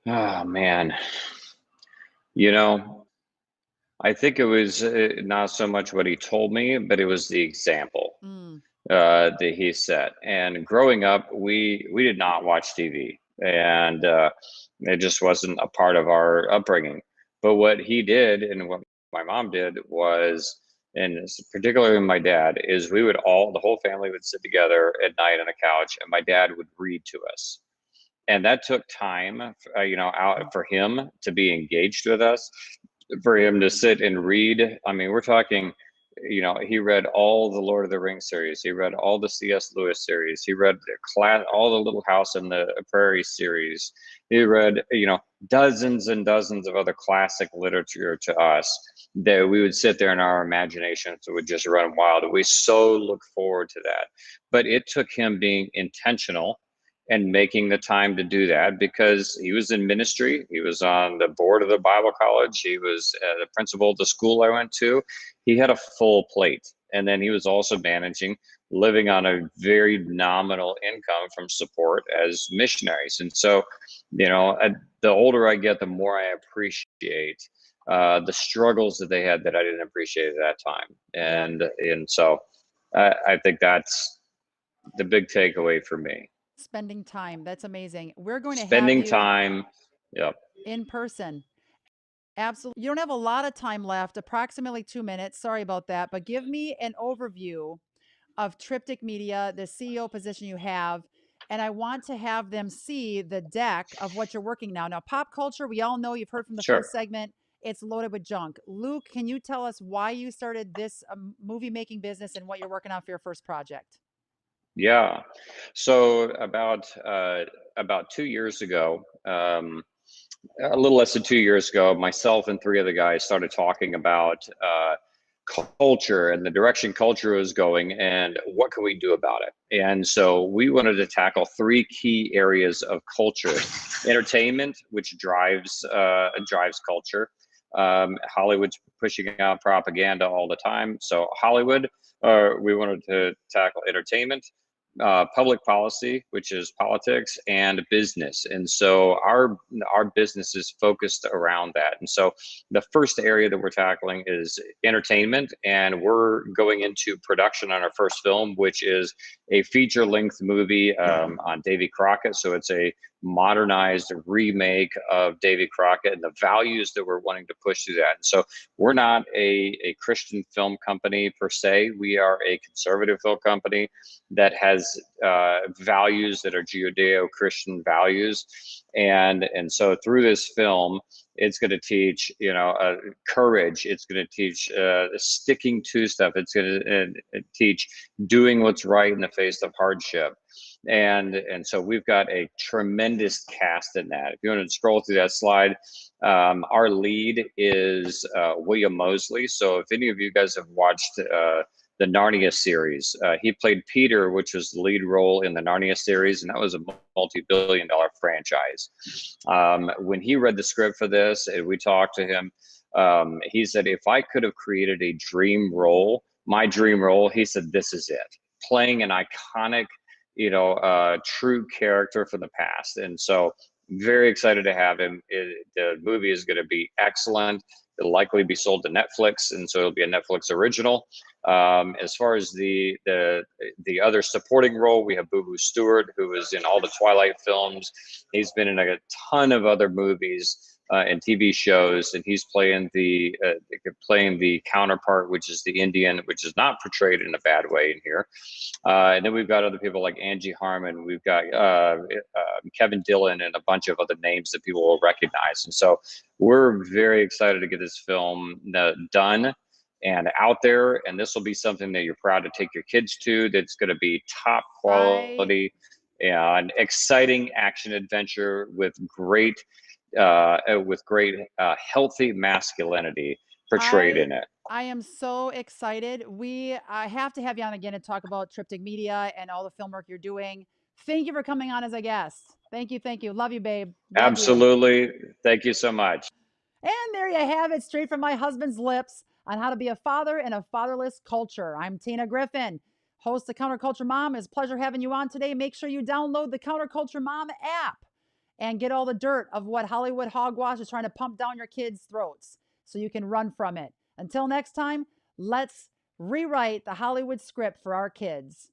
Oh, man. I think it was not so much what he told me, but it was the example that he set. And growing up, we did not watch TV, and it just wasn't a part of our upbringing. But what he did, and what my mom did was, and particularly my dad, is the whole family would sit together at night on a couch, and my dad would read to us. And that took time, out for him to be engaged with us, for him to sit and read. I mean, we're talking, he read all the Lord of the Rings series. He read all the C.S. Lewis series. He read all the Little House on the Prairie series. He read, dozens and dozens of other classic literature to us that we would sit there in our imaginations would just run wild. We so look forward to that. But it took him being intentional and making the time to do that, because he was in ministry. He was on the board of the Bible college. He was the principal of the school I went to. He had a full plate. And then he was also living on a very nominal income from support as missionaries. And so, the older I get, the more I appreciate the struggles that they had that I didn't appreciate at that time. And so I think that's the big takeaway for me. Spending time. That's amazing. We're going to spending have you time. Yep. In person. Absolutely. You don't have a lot of time left, approximately 2 minutes. Sorry about that. But give me an overview of Triptych Media, the CEO position you have. And I want to have them see the deck of what you're working now. Now, pop culture, we all know, you've heard from the first segment, it's loaded with junk. Luke, can you tell us why you started this movie making business and what you're working on for your first project? Yeah. So about 2 years ago, a little less than 2 years ago, myself and 3 other guys started talking about culture and the direction culture is going and what can we do about it. And so we wanted to tackle 3 key areas of culture: entertainment, which drives culture. Hollywood's pushing out propaganda all the time. So Hollywood, we wanted to tackle entertainment, public policy, which is politics, and business. And so our business is focused around that. And so the first area that we're tackling is entertainment, and we're going into production on our first film, which is a feature-length movie on Davy Crockett. So it's a modernized remake of Davy Crockett and the values that we're wanting to push through that. And so we're not a Christian film company per se. We are a conservative film company that has values that are Judeo-Christian values. And so through this film, it's going to teach, courage. It's going to teach sticking to stuff. It's going to teach doing what's right in the face of hardship. And so we've got a tremendous cast in that. If you want to scroll through that slide, our lead is William Moseley. So if any of you guys have watched the Narnia series, he played Peter, which was the lead role in the Narnia series, and that was a multi-billion-dollar franchise. When he read the script for this, and we talked to him, he said, if I could have created a dream role, my dream role, he said, this is it. Playing an iconic, true character from the past. And so very excited to have him. The movie is going to be excellent. It'll likely be sold to Netflix, and so it'll be a Netflix original. As far as the other supporting role, we have Boo Boo Stewart, who is in all the Twilight films. He's been in a ton of other movies and TV shows, and he's playing the counterpart, which is the Indian, which is not portrayed in a bad way in here. And then we've got other people like Angie Harmon. We've got Kevin Dillon and a bunch of other names that people will recognize. And so we're very excited to get this film done and out there. And this will be something that you're proud to take your kids to. That's going to be top quality and exciting action adventure with great healthy masculinity portrayed in it. I am so excited. I have to have you on again to talk about Triptych Media and all the film work you're doing. Thank you for coming on as a guest. Thank you. Love you, babe. Love Absolutely. you. Thank you so much. And there you have it, straight from my husband's lips on how to be a father in a fatherless culture. I'm Tina Griffin, host of Counterculture Mom. It's a pleasure having you on today. Make sure you download the Counterculture Mom app and get all the dirt of what Hollywood hogwash is trying to pump down your kids' throats so you can run from it. Until next time, let's rewrite the Hollywood script for our kids.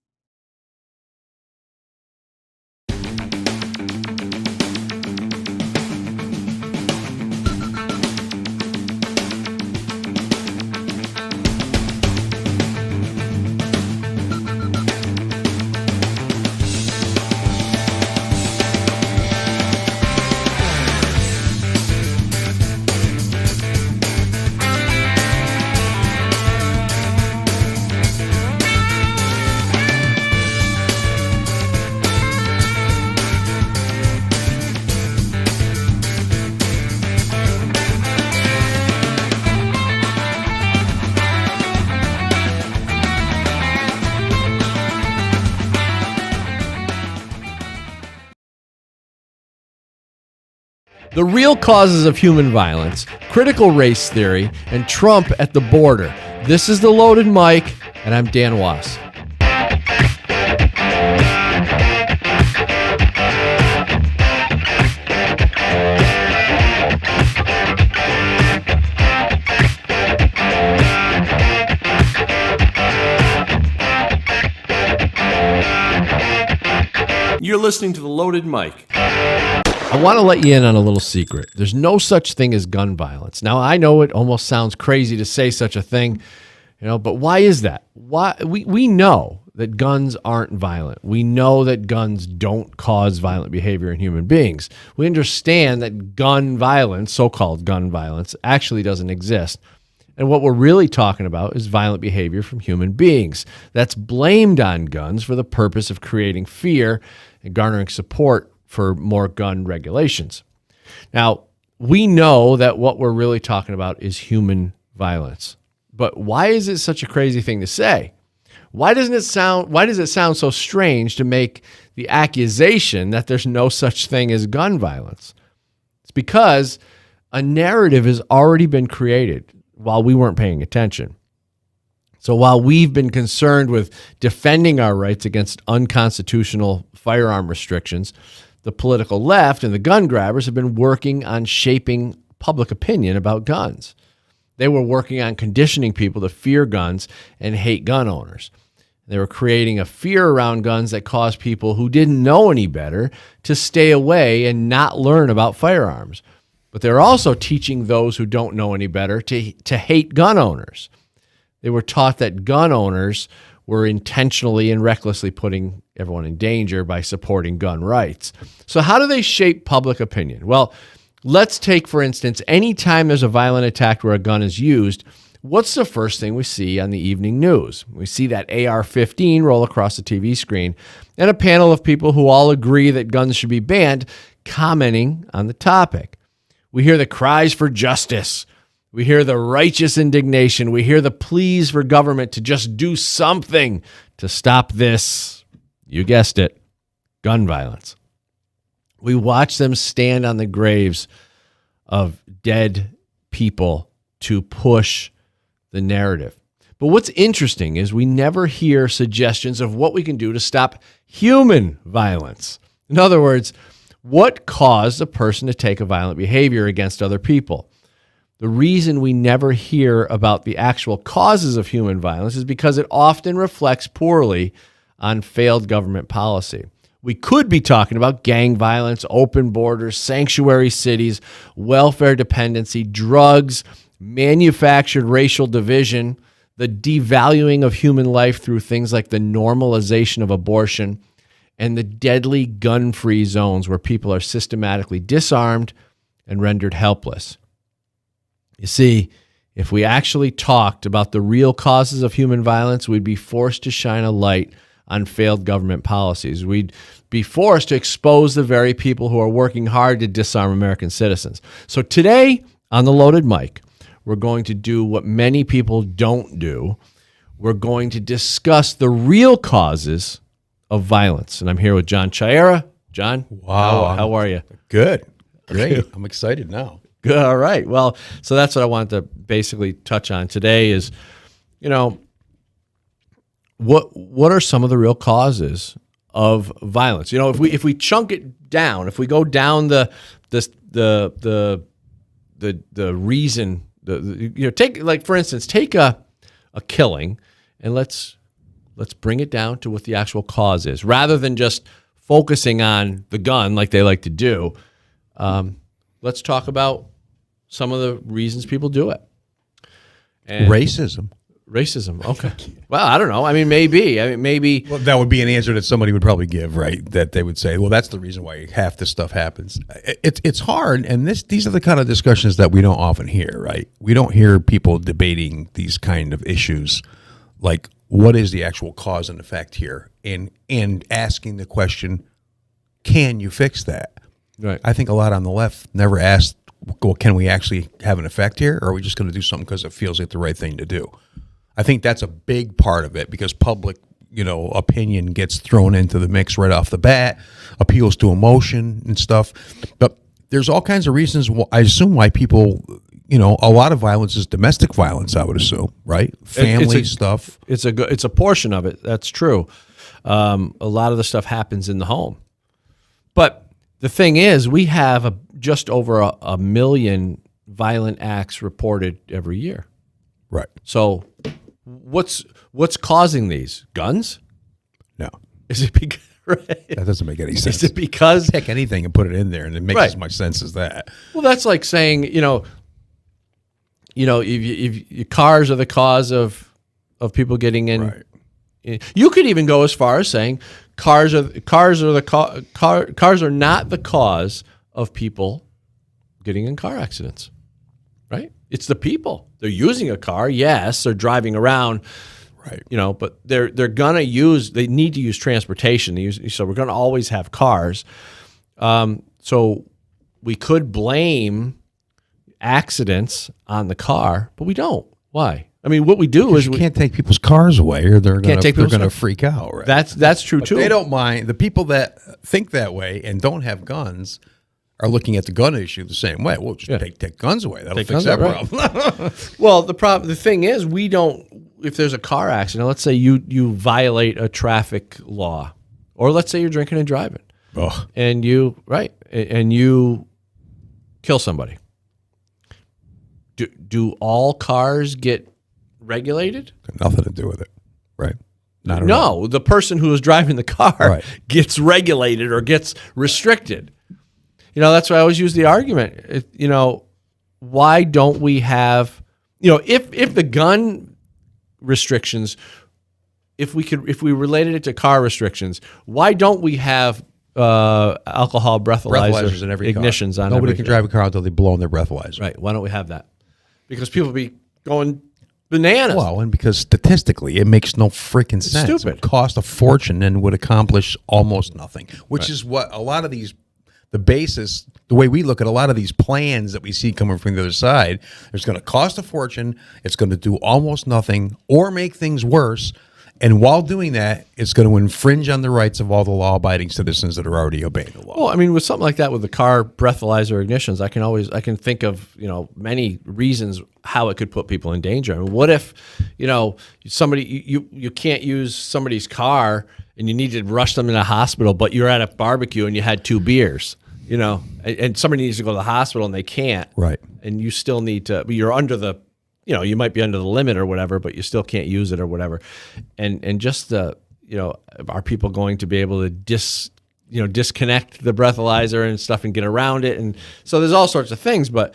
The real causes of human violence, critical race theory, and Trump at the border. This is The Loaded Mic, and I'm Dan Wos. You're listening to The Loaded Mic. I want to let you in on a little secret. There's no such thing as gun violence. Now, I know it almost sounds crazy to say such a thing, but why is that? Why we know that guns aren't violent. We know that guns don't cause violent behavior in human beings. We understand that gun violence, so-called gun violence, actually doesn't exist. And what we're really talking about is violent behavior from human beings that's blamed on guns for the purpose of creating fear and garnering support for more gun regulations. Now, we know that what we're really talking about is human violence. But why is it such a crazy thing to say? Why does it sound so strange to make the accusation that there's no such thing as gun violence? It's because a narrative has already been created while we weren't paying attention. So while we've been concerned with defending our rights against unconstitutional firearm restrictions, the political left and the gun grabbers have been working on shaping public opinion about guns. They were working on conditioning people to fear guns and hate gun owners. They were creating a fear around guns that caused people who didn't know any better to stay away and not learn about firearms. But they're also teaching those who don't know any better to hate gun owners. They were taught that gun owners were intentionally and recklessly putting everyone in danger by supporting gun rights. So how do they shape public opinion? Well, let's take, for instance, any time there's a violent attack where a gun is used, what's the first thing we see on the evening news? We see that AR-15 roll across the TV screen and a panel of people who all agree that guns should be banned, commenting on the topic. We hear the cries for justice. We hear the righteous indignation. We hear the pleas for government to just do something to stop this, you guessed it, gun violence. We watch them stand on the graves of dead people to push the narrative. But what's interesting is we never hear suggestions of what we can do to stop human violence. In other words, what caused a person to take a violent behavior against other people? The reason we never hear about the actual causes of human violence is because it often reflects poorly on failed government policy. We could be talking about gang violence, open borders, sanctuary cities, welfare dependency, drugs, manufactured racial division, the devaluing of human life through things like the normalization of abortion, and the deadly gun-free zones where people are systematically disarmed and rendered helpless. You see, if we actually talked about the real causes of human violence, we'd be forced to shine a light on failed government policies. We'd be forced to expose the very people who are working hard to disarm American citizens. So today on The Loaded Mic, we're going to do what many people don't do. We're going to discuss the real causes of violence. And I'm here with John Chiara. John, wow, how are you? Good. Great. I'm excited now. Good. All right. Well, so that's what I wanted to basically touch on today is, what are some of the real causes of violence? If we chunk it down, if we go down the reason, take, for instance, take a killing and let's bring it down to what the actual cause is, rather than just focusing on the gun like they like to do. Let's talk about some of the reasons people do it. And Racism. Okay. Well, I don't know. I mean, maybe. Well, that would be an answer that somebody would probably give, right? That they would say, well, that's the reason why half this stuff happens. It's hard, and these are the kind of discussions that we don't often hear, right? We don't hear people debating these kind of issues, like what is the actual cause and effect here, and asking the question, can you fix that? Right. I think a lot on the left never asked, well, can we actually have an effect here, or are we just going to do something because it feels like the right thing to do? I think that's a big part of it, because public, opinion gets thrown into the mix right off the bat, appeals to emotion and stuff. But there's all kinds of reasons, I assume, why people, a lot of violence is domestic violence, I would assume, right? Family stuff. It's a portion of it. That's true. A lot of the stuff happens in the home. But the thing is, we have just over a million violent acts reported every year. Right. So what's causing these? Guns? No. Is it because that doesn't make any sense? Is it because pick anything and put it in there, and it makes as much sense as that? Well, that's like saying if cars are the cause of people getting in. Right. You could even go as far as saying cars are not the cause of people getting in car accidents, right? It's the people. They're using a car, yes, they're driving around, right? But they need to use transportation. So we're gonna always have cars. So we could blame accidents on the car, but we don't. Why? I mean, what we do is you can't take people's cars away, or they're going to freak out. Right? That's true too. They don't mind. The people that think that way and don't have guns are looking at the gun issue the same way. Well, just take guns away. That'll fix that problem. Well, the thing is, we don't. If there's a car accident, let's say you violate a traffic law, or let's say you're drinking and driving, and you kill somebody. Do all cars get regulated? Got nothing to do with it, right? Not at all. No, the person who is driving the car gets regulated or gets restricted. That's why I always use the argument. Why don't we have, if the gun restrictions, if we related it to car restrictions, why don't we have alcohol breathalyzers in every ignitions car. on Nobody every can drive a car until they blow on their breathalyzer. Right. Why don't we have that? Because people be going bananas. Well, and because statistically, it makes no freaking sense. Stupid. It would cost a fortune and would accomplish almost nothing, which is what a lot of these, the basis, the way we look at a lot of these plans that we see coming from the other side, it's going to cost a fortune, it's going to do almost nothing or make things worse. And while doing that, it's going to infringe on the rights of all the law-abiding citizens that are already obeying the law. Well, I mean, with something like that, with the car breathalyzer ignitions, I can think of many reasons how it could put people in danger. I mean, what if somebody you can't use somebody's car and you need to rush them in a hospital, but you're at a barbecue and you had 2 beers, and somebody needs to go to the hospital and they can't, right? And you still need to. You're under the. You might be under the limit or whatever, but you still can't use it or whatever. And just are people going to be able to disconnect the breathalyzer and stuff and get around it? And so there's all sorts of things. But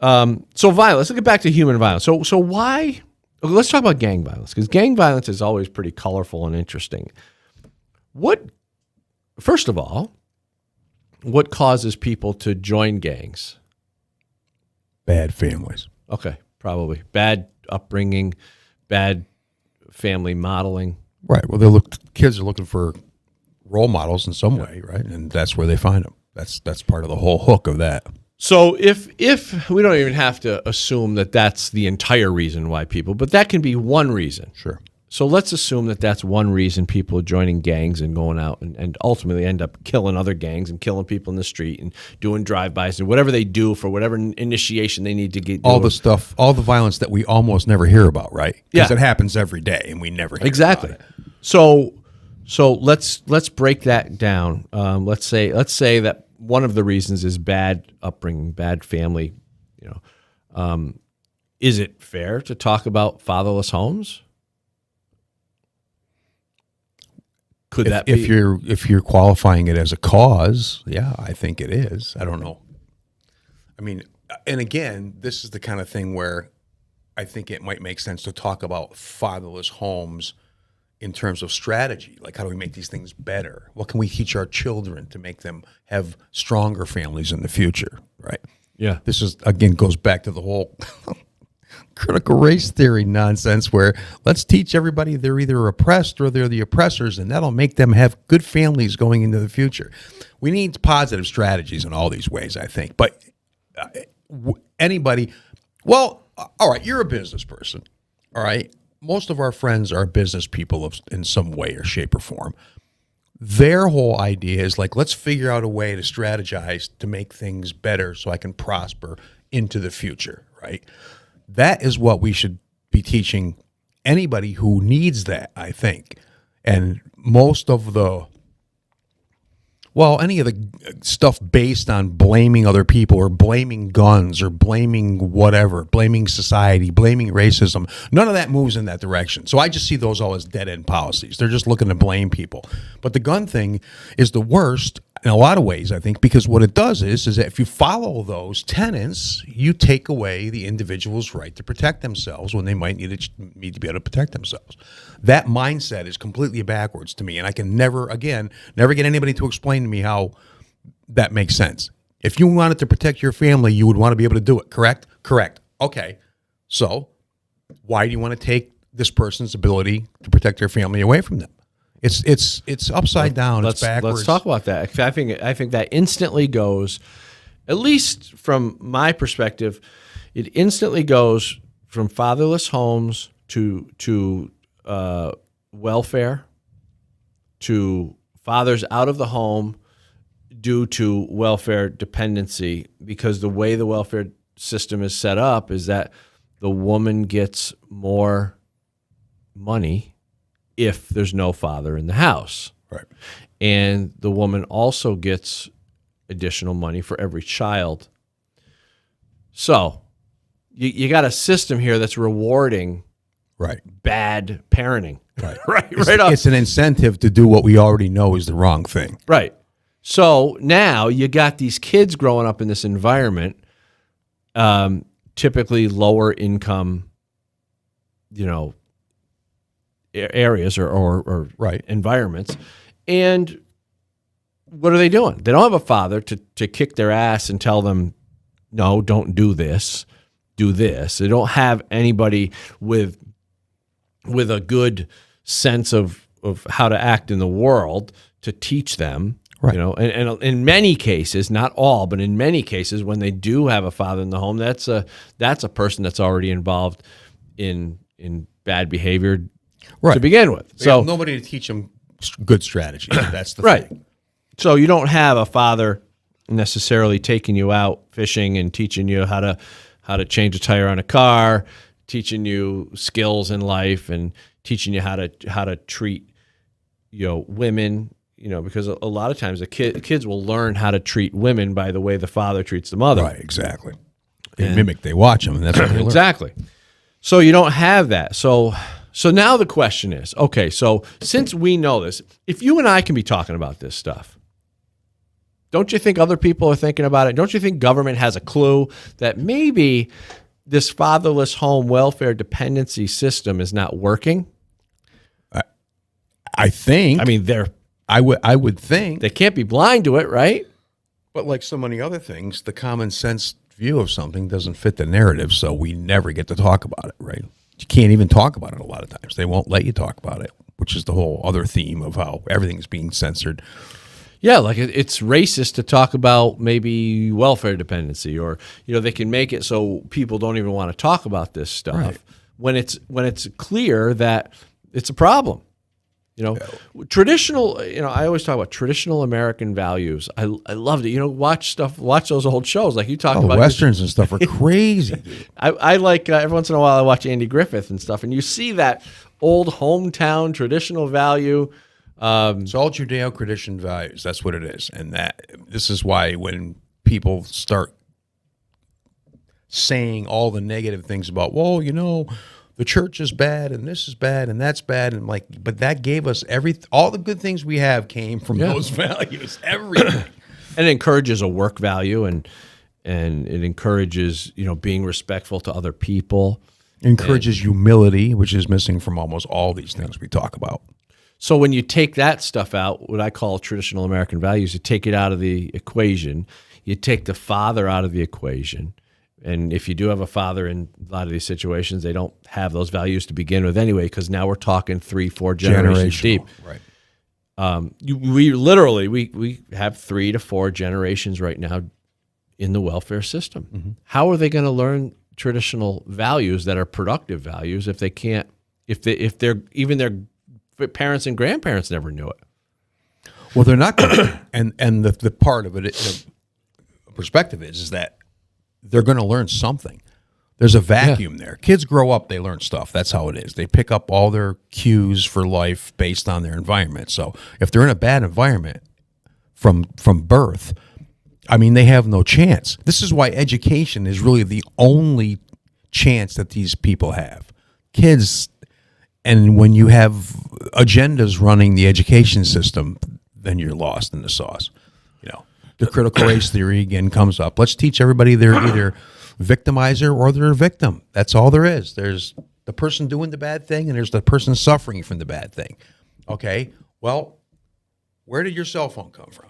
so violence. Let's get back to human violence. So why? Okay, let's talk about gang violence, because gang violence is always pretty colorful and interesting. First of all, what causes people to join gangs? Bad families. Okay. Probably bad upbringing, bad family modeling. Right. Well, kids are looking for role models in some way, right? And that's where they find them. That's part of the whole hook of that. So if we don't even have to assume that that's the entire reason why people, but that can be one reason. Sure. So let's assume that that's one reason people are joining gangs and going out and ultimately end up killing other gangs and killing people in the street and doing drive-bys and whatever they do for whatever initiation they need to get. All the stuff, all the violence that we almost never hear about, right? Because Yeah. it happens every day and we never hear Exactly. about it. So let's break that down. Let's say that one of the reasons is bad upbringing, bad family. Is it fair to talk about fatherless homes? Could that be? If you're qualifying it as a cause, yeah, I think it is. I don't know. I mean, and again, this is the kind of thing where I think it might make sense to talk about fatherless homes in terms of strategy. Like, how do we make these things better? What can we teach our children to make them have stronger families in the future, right? Yeah. This is, again, goes back to the whole critical race theory nonsense where let's teach everybody they're either oppressed or they're the oppressors, and that'll make them have good families going into the future. We need positive strategies in all these ways, I think. But anybody, well, all right, you're a business person, all right? Most of our friends are business people in some way or shape or form. Their whole idea is like, let's figure out a way to strategize to make things better so I can prosper into the future, right? That is what we should be teaching anybody who needs that, I think. And most of any of the stuff based on blaming other people or blaming guns or blaming whatever, blaming society, blaming racism, none of that moves in that direction. So I just see those all as dead-end policies. They're just looking to blame people. But the gun thing is the worst in a lot of ways, I think, because what it does is that if you follow those tenets, you take away the individual's right to protect themselves when they might need to be able to protect themselves. That mindset is completely backwards to me, and I can never get anybody to explain to me how that makes sense. If you wanted to protect your family, you would want to be able to do it, correct? Correct. Okay. So why do you want to take this person's ability to protect their family away from them? It's upside down. It's backwards. Let's talk about that. I think that instantly goes, at least from my perspective, it instantly goes from fatherless homes to welfare, to fathers out of the home due to welfare dependency, because the way the welfare system is set up is that the woman gets more money if there's no father in the house. Right. And the woman also gets additional money for every child. So you got a system here that's rewarding Right. bad parenting. Right. right. It's, Right off. it's an incentive to do what we already know is the wrong thing. Right. So now you got these kids growing up in this environment, typically lower income, areas or Right. environments. And what are they doing? They don't have a father to kick their ass and tell them, no, don't do this, do this. They don't have anybody with a good sense of how to act in the world to teach them. Right. And in many cases, not all, but in many cases, when they do have a father in the home, that's a person that's already involved in bad behavior to begin with. So nobody to teach them good strategies. That's the right. thing. So you don't have a father necessarily taking you out fishing and teaching you how to change a tire on a car, teaching you skills in life, and teaching you how to treat women. Because a lot of times the kids will learn how to treat women by the way the father treats the mother. Right, exactly. They mimic, they watch them, and that's what they learn. Exactly. So you don't have that. So now the question is, okay, so since we know this, if you and I can be talking about this stuff, don't you think other people are thinking about it? Don't you think government has a clue that maybe this fatherless home welfare dependency system is not working? I think. I mean, I would think. They can't be blind to it, right? But like so many other things, the common sense view of something doesn't fit the narrative, so we never get to talk about it, right? You can't even talk about it a lot of times. They won't let you talk about it, which is the whole other theme of how everything's being censored. Yeah, like it's racist to talk about maybe welfare dependency, or they can make it so people don't even want to talk about this stuff when it's clear that it's a problem. Traditional. I always talk about traditional American values. I loved it. Watch those old shows like you talk about. Westerns and stuff are crazy. Dude. I like every once in a while I watch Andy Griffith and stuff, and you see that old hometown traditional value. It's all Judeo-Christian values. That's what it is, and this is why when people start saying all the negative things about, the church is bad and this is bad and that's bad, and but that gave us all the good things we have came from those values. Everything, and it encourages a work value, and it encourages being respectful to other people. It encourages humility, which is missing from almost all these things we talk about. So when you take that stuff out, what I call traditional American values, you take it out of the equation. You take the father out of the equation. And if you do have a father in a lot of these situations, they don't have those values to begin with anyway, because now we're talking 3-4 generations deep. Right. We have 3 to 4 generations right now in the welfare system. Mm-hmm. How are they going to learn traditional values that are productive values if they can't, if their parents and grandparents never knew it? Well, they're not going to. And the part of it, the perspective is that they're going to learn something. There's a vacuum there. Kids grow up, they learn stuff. That's how it is. They pick up all their cues for life based on their environment. So if they're in a bad environment from birth, they have no chance. This is why education is really the only chance that these people have. Kids, and when you have agendas running the education system, then you're lost in the sauce. The critical race theory again comes up. Let's teach everybody they're either victimizer or they're a victim. That's all there is. There's the person doing the bad thing and there's the person suffering from the bad thing. Okay, well, where did your cell phone come from?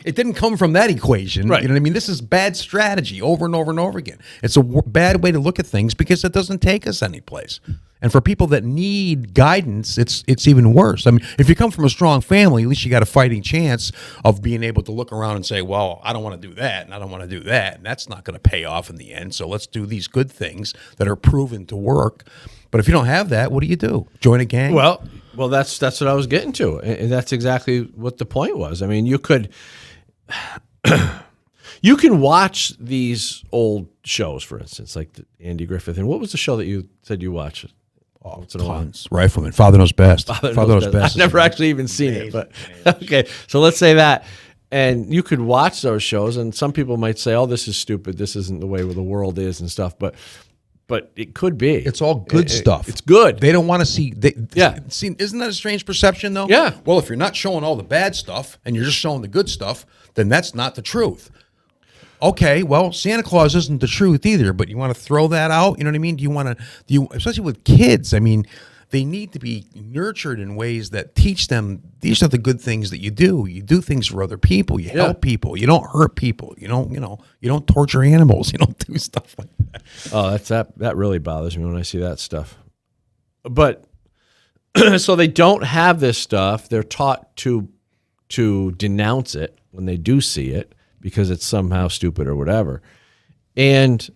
It didn't come from that equation. Right. You know what I mean? This is bad strategy over and over and over again. It's a bad way to look at things because it doesn't take us anyplace. And for people that need guidance, it's even worse. If you come from a strong family, at least you got a fighting chance of being able to look around and say, well, I don't want to do that, and I don't want to do that, and that's not going to pay off in the end. So let's do these good things that are proven to work. But if you don't have that, what do? Join a gang? Well, that's what I was getting to, and that's exactly what the point was. You could, you can watch these old shows, for instance, like Andy Griffith. And what was the show that you said you watched? Oh, tons. Rifleman. Father Knows Best. Father Knows Best. I've never actually even seen it, but okay. So let's say that, and you could watch those shows, and some people might say, "Oh, this is stupid. This isn't the way the world is," and stuff. But but it could be. It's all good stuff. It's good. They don't want to see. Yeah. See, isn't that a strange perception, though? Yeah. Well, if you're not showing all the bad stuff and you're just showing the good stuff, then that's not the truth. Okay, well, Santa Claus isn't the truth either, but you want to throw that out? You know what I mean? Do you, especially with kids, I mean, they need to be nurtured in ways that teach them these are the good things that you do. You do things for other people. You help people. You don't hurt people. You don't torture animals. You don't do stuff like that. Oh, that really bothers me when I see that stuff. But so they don't have this stuff. They're taught to denounce it when they do see it because it's somehow stupid or whatever. And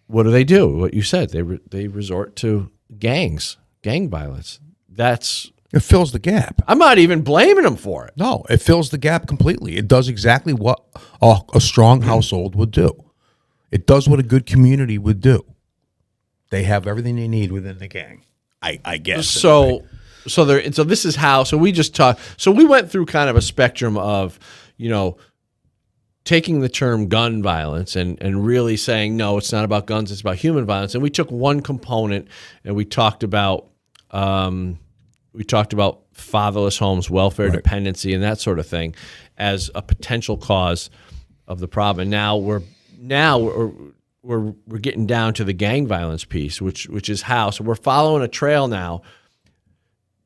what do? What you said, they resort to gangs. Gang violence. It fills the gap. I'm not even blaming them for it. No, it fills the gap completely. It does exactly what a strong household would do. It does what a good community would do. They have everything they need within the gang. I guess. So this is how. So we just talked. So we went through kind of a spectrum of, taking the term gun violence and really saying, no, it's not about guns, it's about human violence. And we took one component and we talked about fatherless homes, welfare dependency, and that sort of thing as a potential cause of the problem. Now we're getting down to the gang violence piece, which is how. So we're following a trail now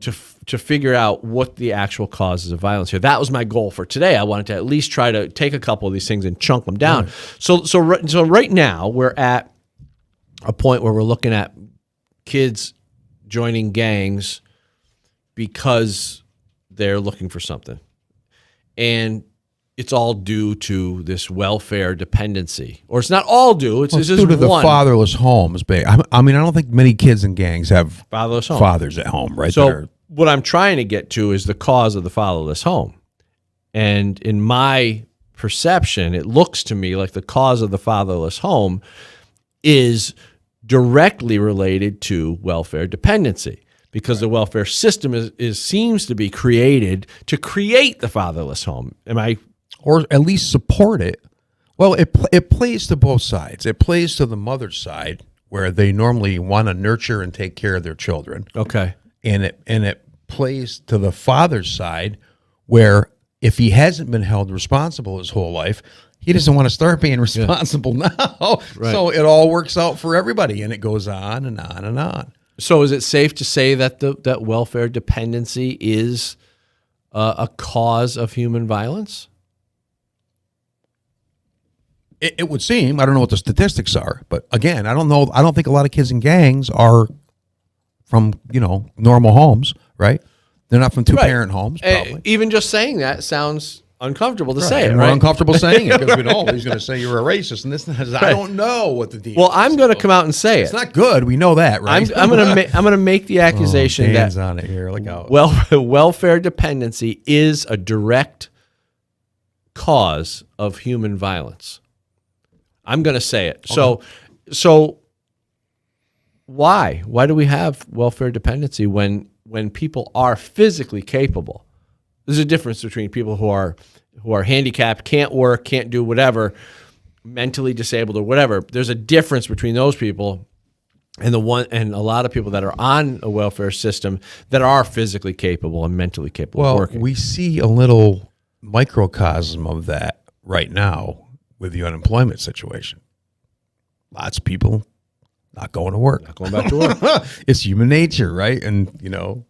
to figure out what the actual causes of violence here. That was my goal for today. I wanted to at least try to take a couple of these things and chunk them down. Right. So right now we're at a point where we're looking at kids joining gangs because they're looking for something. And it's all due to this welfare dependency. Or it's not all due. It's just due to the one. fatherless homes. I mean, I don't think many kids in gangs have fatherless home. Fathers at home, right? So what I'm trying to get to is the cause of the fatherless home. And in my perception, it looks to me like the cause of the fatherless home is directly related to welfare dependency, because the welfare system seems to be created to create the fatherless home. Or at least support it. Well, it plays to both sides. It plays to the mother's side, where they normally want to nurture and take care of their children. Okay. And it plays to the father's side, where if he hasn't been held responsible his whole life, he doesn't want to start being responsible now. Right. So it all works out for everybody, and it goes on and on and on. So is it safe to say that that welfare dependency is a cause of human violence? It would seem. I don't know what the statistics are, but again, I don't know. I don't think a lot of kids in gangs are from normal homes, right? They're not from two-parent homes, probably. Even just saying that sounds uncomfortable to say it, and right? We're uncomfortable saying it because we know he's going to say you're a racist, and this. I don't know what the deal. Well, I'm going to come out and say it's not good. We know that, right? I'm going to make the accusation Dan's that on it here. Look out. Welfare dependency is a direct cause of human violence. I'm going to say it. Okay. So why do we have welfare dependency when people are physically capable? There's a difference between people who are handicapped, can't work, can't do whatever, mentally disabled or whatever. There's a difference between those people and a lot of people that are on a welfare system that are physically capable and mentally capable of working. We see a little microcosm of that right now with the unemployment situation. Lots of people not going to work. Not going back to work. It's human nature, right? And,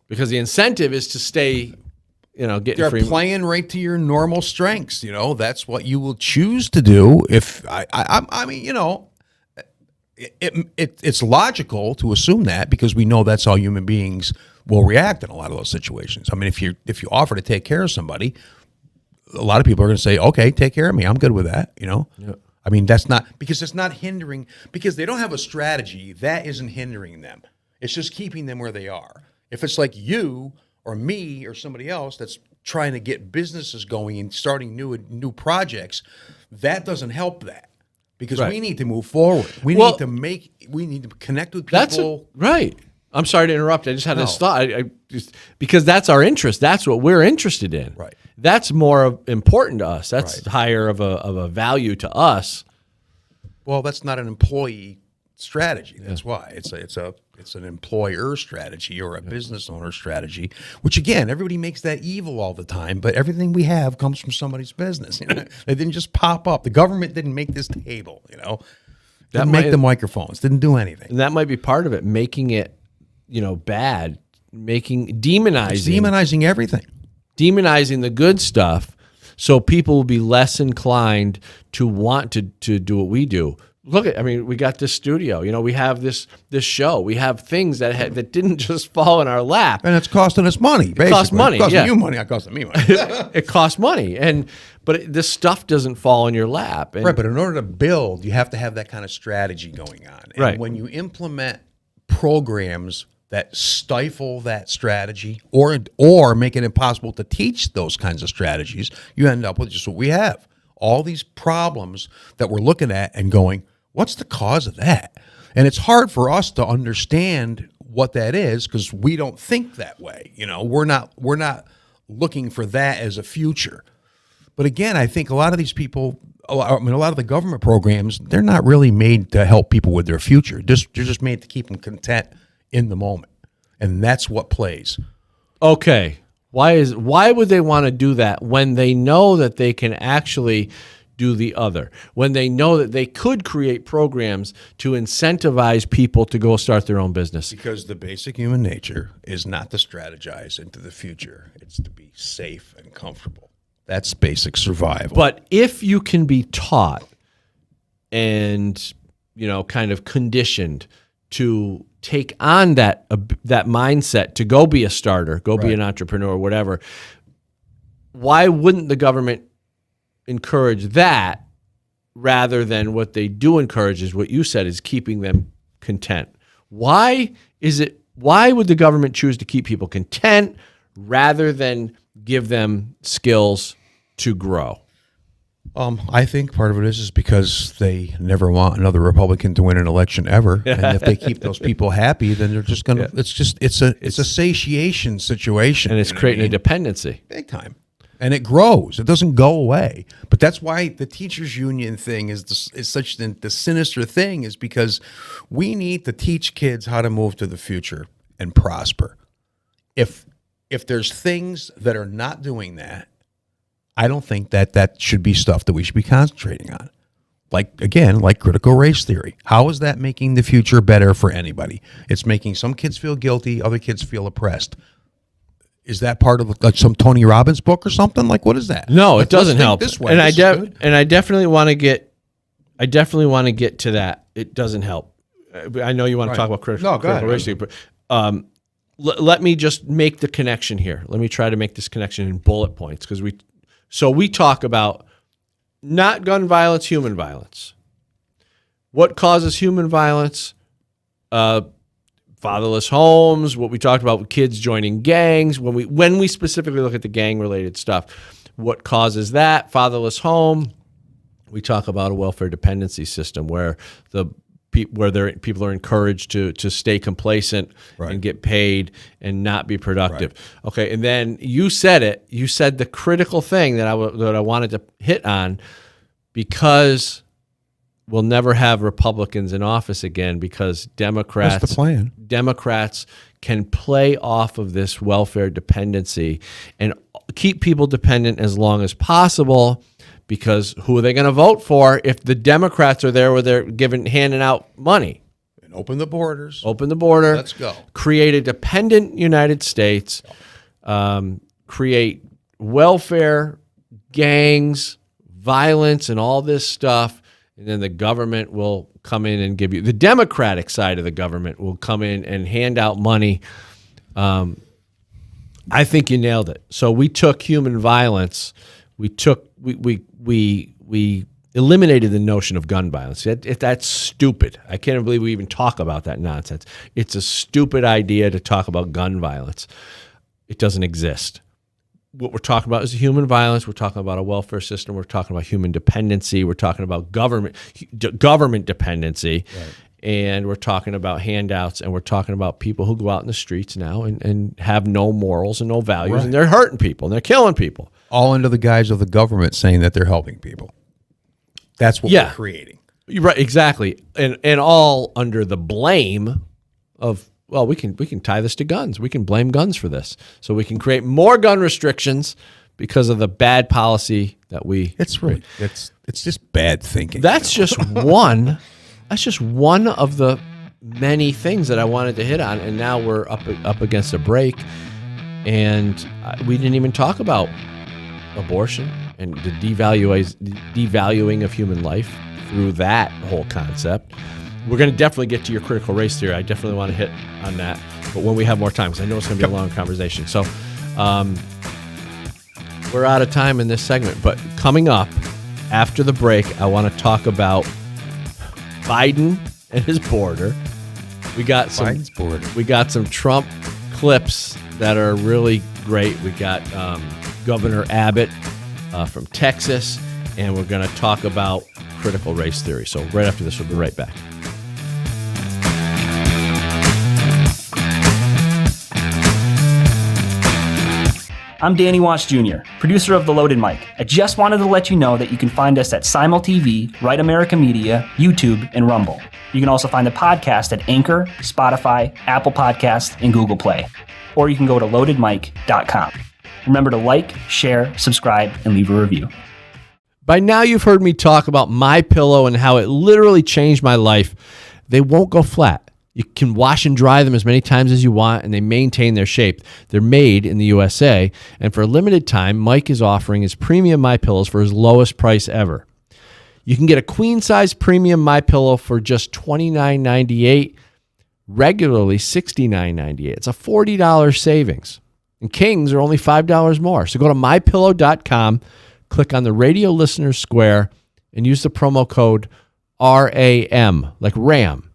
because the incentive is to stay, getting they're free. Playing right to your normal strengths. That's what you will choose to do. If I mean, it's logical to assume that, because we know that's how human beings will react in a lot of those situations. I mean, if you offer to take care of somebody, a lot of people are going to say, okay, take care of me. I'm good with that. Yeah. I mean, that's not, because it's not hindering, because they don't have a strategy that isn't hindering them. It's just keeping them where they are. If it's like you or me or somebody else that's trying to get businesses going and starting new projects, that doesn't help that, because we need to move forward. We need to connect with people. Right. I'm sorry to interrupt. I just had this thought. Because that's our interest. That's what we're interested in. Right. That's more important to us. That's higher of a value to us. Well, that's not an employee strategy. That's why it's an employer strategy or a business owner strategy, which again, everybody makes that evil all the time, but everything we have comes from somebody's business. You know? They didn't just pop up. The government didn't make this table, you know. Didn't make the microphones, didn't do anything. And that might be part of it, making it, bad, demonizing everything. Demonizing the good stuff, so people will be less inclined to want to do what we do. Look we got this studio. We have this show. We have things that didn't just fall in our lap. And it's costing us money, basically. It costs money. It's costing you money, not costing me money. It costs money. But this stuff doesn't fall in your lap. Right, but in order to build, you have to have that kind of strategy going on. And right. when you implement programs that stifle that strategy or make it impossible to teach those kinds of strategies, you end up with just what we have. All these problems that we're looking at and going, what's the cause of that? And it's hard for us to understand what that is because we don't think that way. We're not looking for that as a future. But again, I think a lot of these people, a lot of the government programs, they're not really made to help people with their future. They're just made to keep them content in the moment. And that's what plays. Okay. Why would they want to do that when they know that they can actually do the other? When they know that they could create programs to incentivize people to go start their own business? Because the basic human nature is not to strategize into the future. It's to be safe and comfortable. That's basic survival. But if you can be taught and, kind of conditioned to take on that mindset to go be a starter, be an entrepreneur, whatever, why wouldn't the government encourage that rather than what they do encourage is what you said is keeping them content? Why would the government choose to keep people content rather than give them skills to grow? I think part of it is because they never want another Republican to win an election ever, and if they keep those people happy, then they're just going to. It's a satiation situation, and it's creating a dependency, big time, and it grows. It doesn't go away. But that's why the teachers' union thing is such the sinister thing, is because we need to teach kids how to move to the future and prosper. If there's things that are not doing that, I don't think that should be stuff that we should be concentrating on. Like critical race theory. How is that making the future better for anybody? It's making some kids feel guilty, other kids feel oppressed. Is that part of some Tony Robbins book or something? What is that? No, it doesn't help. This way. And I definitely want to get to that. It doesn't help. I know you want to talk about critical race theory, but let me just make the connection here. Let me try to make this connection in bullet points because we talk about not gun violence, human violence. What causes human violence? Fatherless homes, what we talked about with kids joining gangs. When we specifically look at the gang-related stuff, what causes that? Fatherless home. We talk about a welfare dependency system where people are encouraged to stay complacent and get paid and not be productive. Right. Okay, and then you said it. You said the critical thing that I wanted to hit on, because we'll never have Republicans in office again because Democrats. That's the plan. Democrats can play off of this welfare dependency and keep people dependent as long as possible. Because who are they going to vote for if the Democrats are there where they're handing out money? And open the borders. Open the border. Let's go. Create a dependent United States. Create welfare, gangs, violence, and all this stuff. And then the government will come in and give you. The Democratic side of the government will come in and hand out money. I think you nailed it. So we took human violence. We eliminated the notion of gun violence. That's stupid. I can't believe we even talk about that nonsense. It's a stupid idea to talk about gun violence. It doesn't exist. What we're talking about is human violence. We're talking about a welfare system. We're talking about human dependency. We're talking about government dependency. Right. And we're talking about handouts, and we're talking about people who go out in the streets now and have no morals and no values, and they're hurting people, and they're killing people. All under the guise of the government saying that they're helping people. That's what we're creating. You're right, exactly, and all under the blame of, well, we can tie this to guns. We can blame guns for this, so we can create more gun restrictions because of the bad policy that we. It's right. It's just bad thinking. That's just one. That's just one of the many things that I wanted to hit on, and now we're up against a break, and we didn't even talk about abortion and the devaluing of human life through that whole concept. We're going to definitely get to your critical race theory. I definitely want to hit on that, but when we have more time, because I know it's going to be a long conversation. So we're out of time in this segment, but coming up after the break, I want to talk about Biden and his border. We got some Trump clips that are really great. We got Governor Abbott from Texas, and we're going to talk about critical race theory. So right after this, we'll be right back. I'm Dan Wos Jr., producer of The Loaded Mic. I just wanted to let you know that you can find us at Simul TV, Right America Media, YouTube, and Rumble. You can also find the podcast at Anchor, Spotify, Apple Podcasts, and Google Play. Or you can go to loadedmic.com. Remember to like, share, subscribe, and leave a review. By now, you've heard me talk about MyPillow and how it literally changed my life. They won't go flat. You can wash and dry them as many times as you want, and they maintain their shape. They're made in the USA, and for a limited time, Mike is offering his premium MyPillows for his lowest price ever. You can get a queen-size premium MyPillow for just $29.98, regularly $69.98. It's a $40 savings, and kings are only $5 more. So go to MyPillow.com, click on the radio listener square, and use the promo code RAM, like RAM.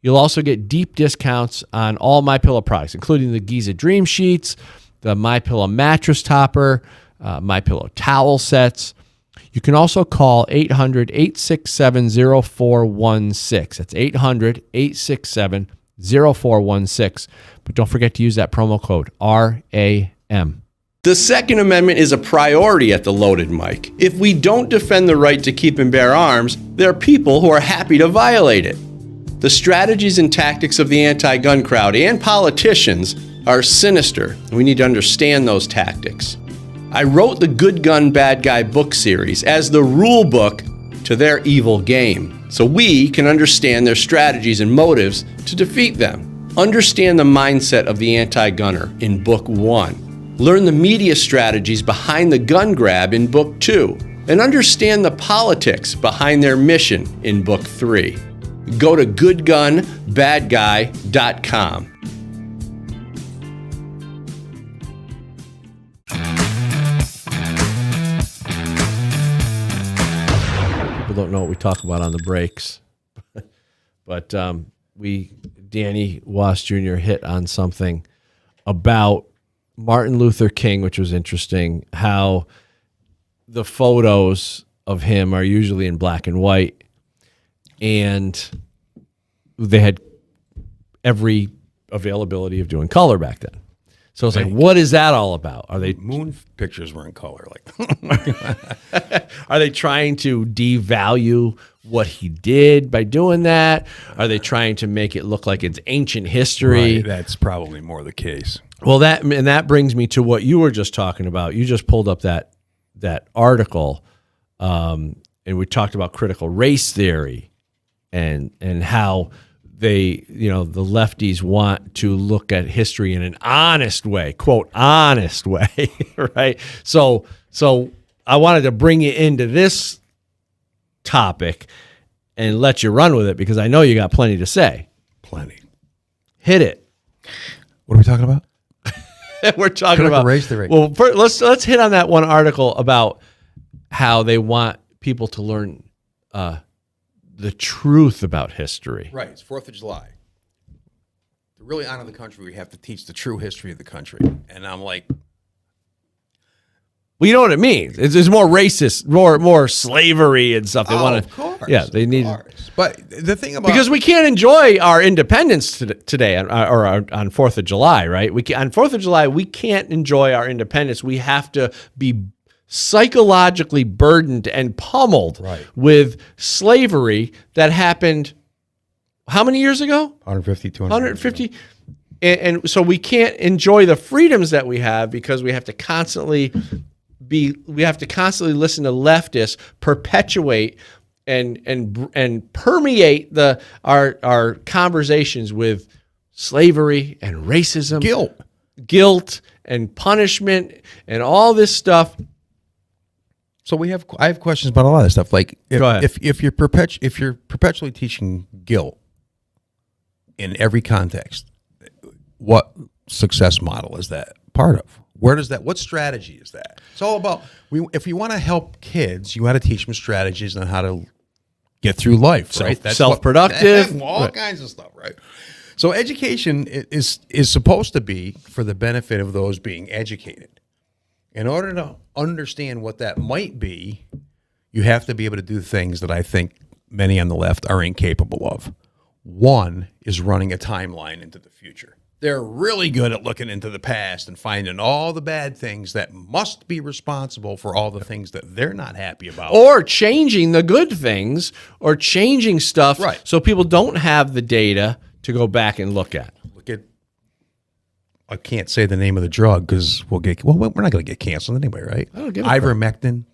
You'll also get deep discounts on all MyPillow products, including the Giza Dream Sheets, the MyPillow mattress topper, MyPillow towel sets. You can also call 800-867-0416. That's 800-867-0416. But don't forget to use that promo code RAM. The Second Amendment is a priority at the Loaded Mic. If we don't defend the right to keep and bear arms, there are people who are happy to violate it. The strategies and tactics of the anti-gun crowd and politicians are sinister, and we need to understand those tactics. I wrote the Good Gun, Bad Guy book series as the rule book to their evil game, so we can understand their strategies and motives to defeat them. Understand the mindset of the anti-gunner in Book 1. Learn the media strategies behind the gun grab in Book 2. And understand the politics behind their mission in Book 3. Go to goodgunbadguy.com. People don't know what we talk about on the breaks, but Danny Wos Jr. hit on something about Martin Luther King, which was interesting, how the photos of him are usually in black and white, and they had every availability of doing color back then. So it's like, what is that all about? Are they moon pictures were in color? Like, are they trying to devalue what he did by doing that? Are they trying to make it look like it's ancient history? Right, that's probably more the case. Well, that brings me to what you were just talking about. You just pulled up that article, and we talked about critical race theory. And how they, the lefties want to look at history in an honest way, quote, honest way, right? So I wanted to bring you into this topic and let you run with it because I know you got plenty to say. Plenty. Hit it. What are we talking about? We're talking critical about race theory. Well, let's hit on that one article about how they want people to learn the truth about history. Right. It's 4th of July. To really honor the country, we have to teach the true history of the country. And I'm like, well, you know what it means. It's more racist, more slavery and stuff. They want to, of course. Yeah, they need. But the thing about because we can't enjoy our independence today on 4th of July, right? On 4th of July, we can't enjoy our independence. We have to be psychologically burdened and pummeled with slavery that happened how many years ago? 150, 200. 150. And so we can't enjoy the freedoms that we have because we have to constantly listen to leftists perpetuate and permeate our conversations with slavery and racism, guilt and punishment and all this stuff. So I have questions about a lot of stuff. Like if you're perpetually teaching guilt in every context, what success model is that part of? What strategy is that? It's all about, if you want to help kids, you got to teach them strategies on how to get through life, right? That's self-productive. All kinds of stuff, right? So education is supposed to be for the benefit of those being educated. In order to understand what that might be, you have to be able to do things that I think many on the left are incapable of. One is running a timeline into the future. They're really good at looking into the past and finding all the bad things that must be responsible for all the things that they're not happy about. Or changing the good things or changing stuff so people don't have the data to go back and look at. I can't say the name of the drug because we're not going to get canceled anyway, right? I don't give Ivermectin.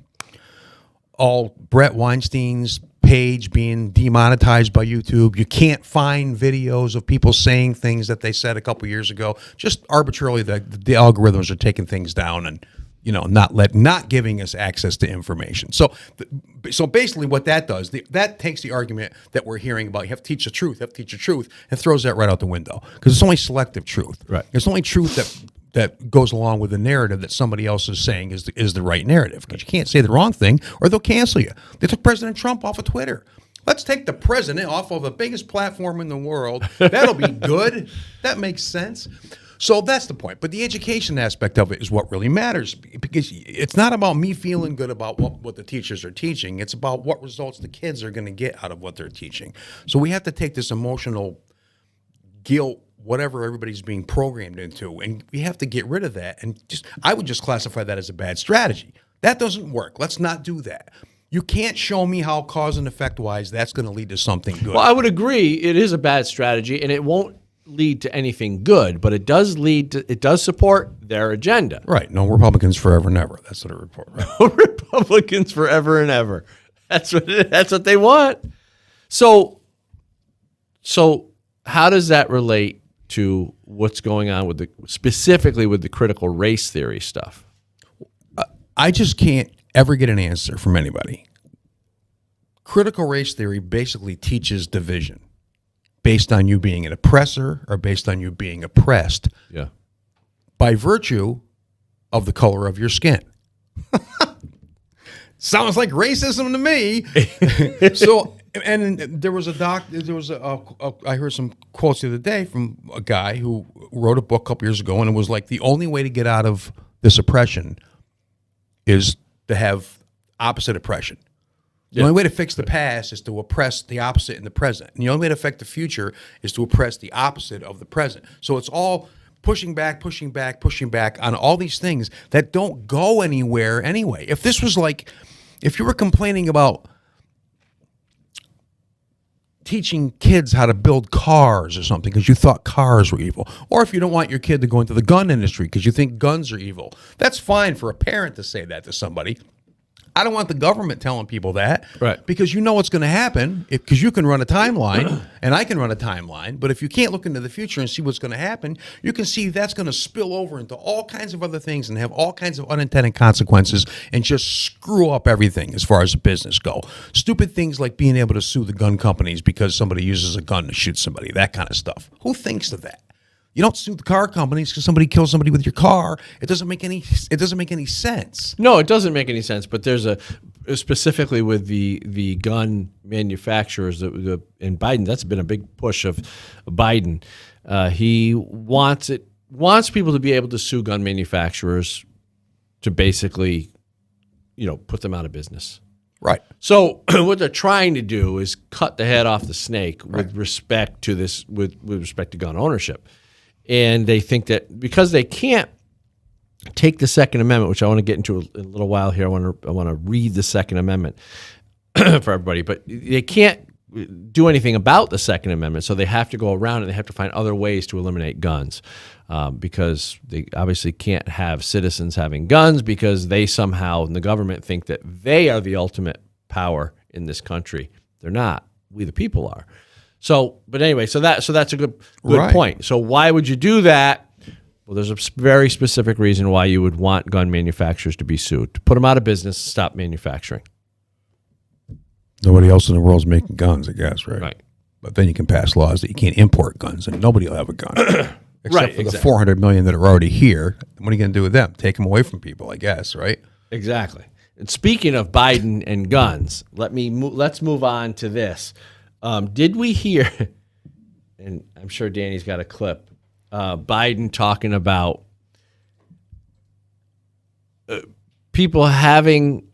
All Brett Weinstein's page being demonetized by YouTube. You can't find videos of people saying things that they said a couple years ago. Just arbitrarily, the algorithms are taking things down and not giving us access to information. So basically, what that does, that takes the argument that we're hearing about you have to teach the truth, and throws that right out the window because it's only selective truth. Right. It's only truth that goes along with the narrative that somebody else is saying is the right narrative. Because you can't say the wrong thing or they'll cancel you. They took President Trump off of Twitter. Let's take the president off of the biggest platform in the world. That'll be good. That makes sense. So that's the point. But the education aspect of it is what really matters because it's not about me feeling good about what the teachers are teaching. It's about what results the kids are going to get out of what they're teaching. So we have to take this emotional guilt, whatever everybody's being programmed into, and we have to get rid of that. And I would just classify that as a bad strategy. That doesn't work. Let's not do that. You can't show me how cause and effect wise that's going to lead to something good. Well, I would agree it is a bad strategy and it won't lead to anything good, but it does support their agenda. Right. No Republicans forever and ever. That's what a report. Right? No Republicans forever and ever. That's what they want. So how does that relate to what's going on specifically with the critical race theory stuff? I just can't ever get an answer from anybody. Critical race theory basically teaches division based on you being an oppressor or based on you being oppressed by virtue of the color of your skin. Sounds like racism to me. So, and there was I heard some quotes the other day from a guy who wrote a book a couple years ago, and it was like the only way to get out of this oppression is to have opposite oppression. The only way to fix the past is to oppress the opposite in the present. And the only way to affect the future is to oppress the opposite of the present. So it's all pushing back on all these things that don't go anywhere anyway. If this was like, if you were complaining about teaching kids how to build cars or something because you thought cars were evil, or if you don't want your kid to go into the gun industry because you think guns are evil, that's fine for a parent to say that to somebody. I don't want the government telling people that, right? Because you know what's going to happen. Because you can run a timeline, and I can run a timeline. But if you can't look into the future and see what's going to happen, you can see that's going to spill over into all kinds of other things and have all kinds of unintended consequences and just screw up everything as far as the business go. Stupid things like being able to sue the gun companies because somebody uses a gun to shoot somebody. That kind of stuff. Who thinks of that? You don't sue the car companies because somebody kills somebody with your car. It doesn't make any sense. No, it doesn't make any sense. But there's specifically with the gun manufacturers in Biden. That's been a big push of Biden. He wants people to be able to sue gun manufacturers to basically, put them out of business. Right. So what they're trying to do is cut the head off the snake with respect to this, with respect to gun ownership. And they think that because they can't take the Second Amendment, which I want to get into in a little while here. I want to read the Second Amendment for everybody, but they can't do anything about the Second Amendment, so they have to go around and they have to find other ways to eliminate guns, because they obviously can't have citizens having guns because they somehow in the government think that they are the ultimate power in this country. They're not. We the people are. So, but anyway, so that's a good Right. point. So why would you do that? Well, there's a very specific reason why you would want gun manufacturers to be sued. To put them out of business, stop manufacturing. Nobody else in the world's making guns, I guess, right? Right. But then you can pass laws that you can't import guns, and nobody will have a gun. Except Right, for the exactly. 400 million that are already here. What are you going to do with them? Take them away from people, I guess, right? Exactly. And speaking of Biden and guns, let's move on to this. Did we hear, and I'm sure Danny's got a clip, Biden talking about people having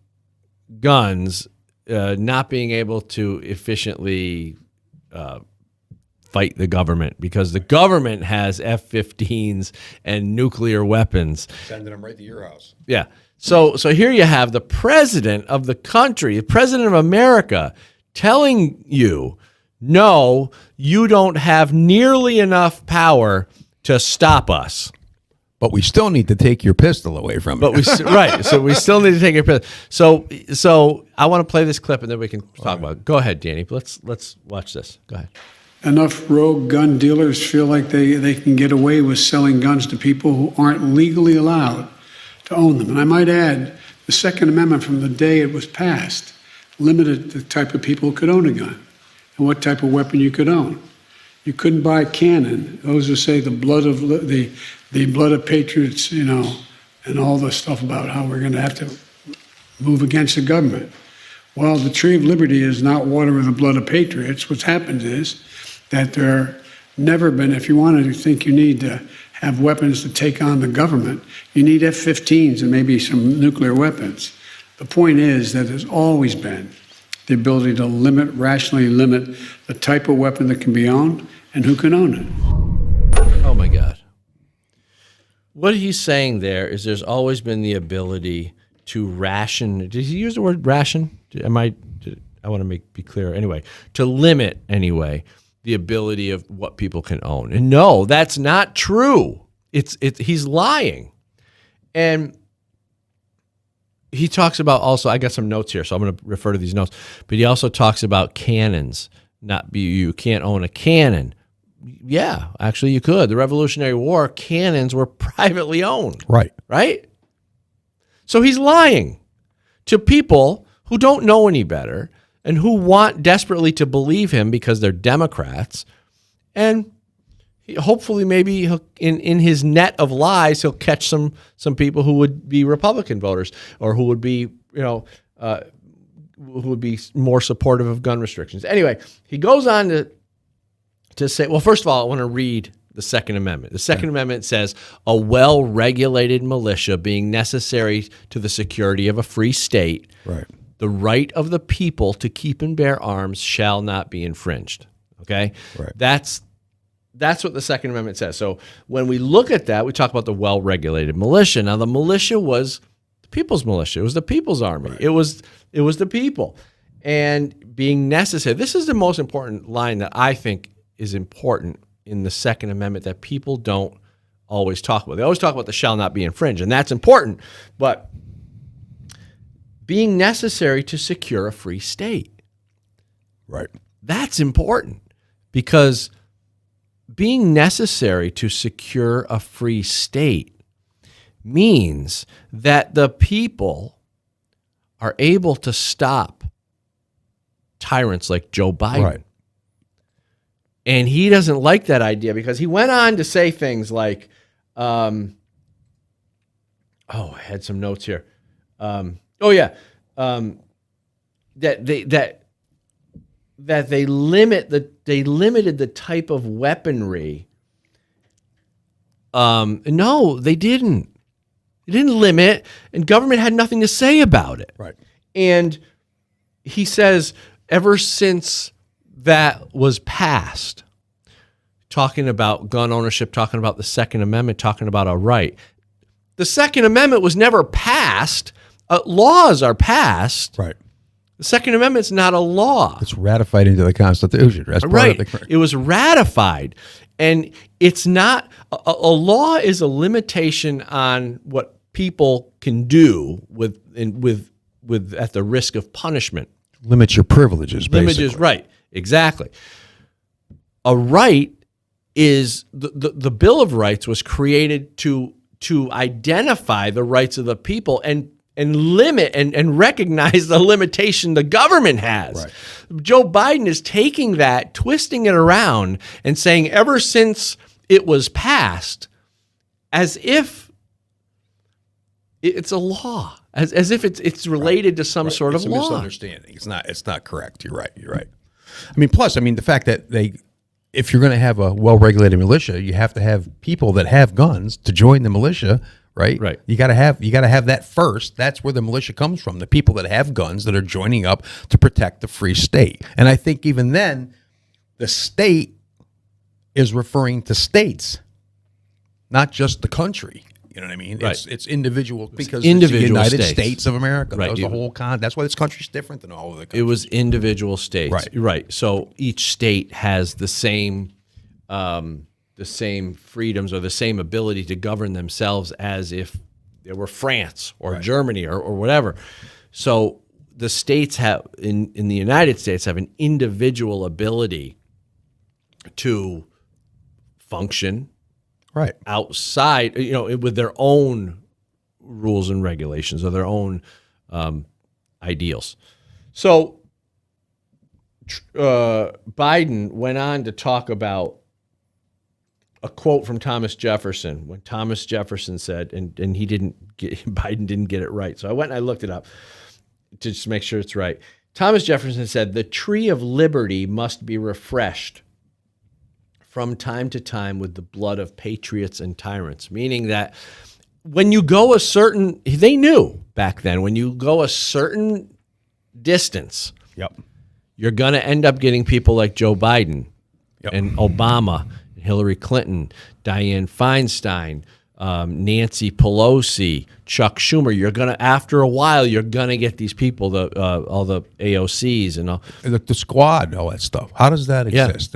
guns not being able to efficiently fight the government because the government has F-15s and nuclear weapons. Sending them right to your house. Yeah. So here you have the president of the country, the president of America, telling you, no, you don't have nearly enough power to stop us. But we still need to take your pistol away from But you. right. So we still need to take your pistol. So I want to play this clip and then we can talk about it. Go ahead, Danny. Let's watch this. Go ahead. Enough rogue gun dealers feel like they can get away with selling guns to people who aren't legally allowed to own them. And I might add, the Second Amendment from the day it was passed limited the type of people who could own a gun and what type of weapon you could own. You couldn't buy a cannon. Those who say the blood of patriots, and all the stuff about how we're going to have to move against the government. Well, the tree of liberty is not water with the blood of patriots. What's happened is that there never been, if you want to think you need to have weapons to take on the government, you need F-15s and maybe some nuclear weapons. The point is that there's always been the ability to rationally limit the type of weapon that can be owned and who can own it. Oh my God. What he's saying there is there's always been the ability to ration. Did he use the word ration? I want to be clear. Anyway, to limit anyway the ability of what people can own. And no, that's not true. He's lying. And he talks about also, I got some notes here, so I'm going to refer to these notes, but he also talks about cannons. You can't own a cannon. Yeah, actually you could. The Revolutionary War, cannons were privately owned. Right. Right? So he's lying to people who don't know any better and who want desperately to believe him because they're Democrats. And hopefully maybe in his net of lies, he'll catch some people who would be Republican voters or who would be, who would be more supportive of gun restrictions. Anyway, he goes on to say, well, first of all, I want to read the Second Amendment. The Second Amendment says, a well-regulated militia being necessary to the security of a free state, right. The right of the people to keep and bear arms shall not be infringed. Okay? Right. That's what the Second Amendment says. So when we look at that, we talk about the well-regulated militia. Now, the militia was the people's militia. It was the people's army. Right. It was the people. And being necessary. This is the most important line that I think is important in the Second Amendment that people don't always talk about. They always talk about the shall not be infringed, and that's important. But being necessary to secure a free state. Right. That's important because being necessary to secure a free state means that the people are able to stop tyrants like Joe Biden. Right. And he doesn't like that idea because he went on to say things like, I had some notes here. That they limited the type of weaponry. No, they didn't. They didn't limit, and government had nothing to say about it. Right. And he says, ever since that was passed, talking about gun ownership, talking about the Second Amendment, talking about a right, The Second Amendment was never passed. Laws are passed. Right. The Second Amendment's not a law. It's ratified into the Constitution. That's part Right. of the, It was ratified. And it's not, a law is a limitation on what people can do with at the risk of punishment. limits your privileges, basically. Images, right, exactly. A right is the Bill of Rights was created to identify the rights of the people and limit and recognize the limitation the government has. Right. Joe Biden is taking that, twisting it around, and saying ever since it was passed, as if it's a law, as if it's related to some sort of law. It's a misunderstanding. It's not correct. You're right. I mean, plus, the fact that if you're going to have a well-regulated militia, you have to have people that have guns to join the militia, right? Right. You got to have that first. That's where the militia comes from. The people that have guns that are joining up to protect the free state. And I think even then, the state is referring to states, not just the country. You know what I mean? Right. It's individual, because individual it's the United states. States of America. Right. That was the whole that's why this country's different than all of the countries. It was individual states. Right. So each state has the same freedoms or the same ability to govern themselves as if they were France or Germany or whatever. So the states have in the United States have an individual ability to function outside, with their own rules and regulations or their own ideals. So Biden went on to talk about a quote from Thomas Jefferson, when Thomas Jefferson said, and Biden didn't get it right. So I went and I looked it up to just make sure it's right. Thomas Jefferson said, "The tree of liberty must be refreshed from time to time with the blood of patriots and tyrants," meaning that when you go they knew back then, when you go a certain distance, you're going to end up getting people like Joe Biden and Obama, Hillary Clinton, Dianne Feinstein, Nancy Pelosi, Chuck Schumer. After a while, you're going to get these people, all the AOCs and all. The squad, all that stuff. How does that exist?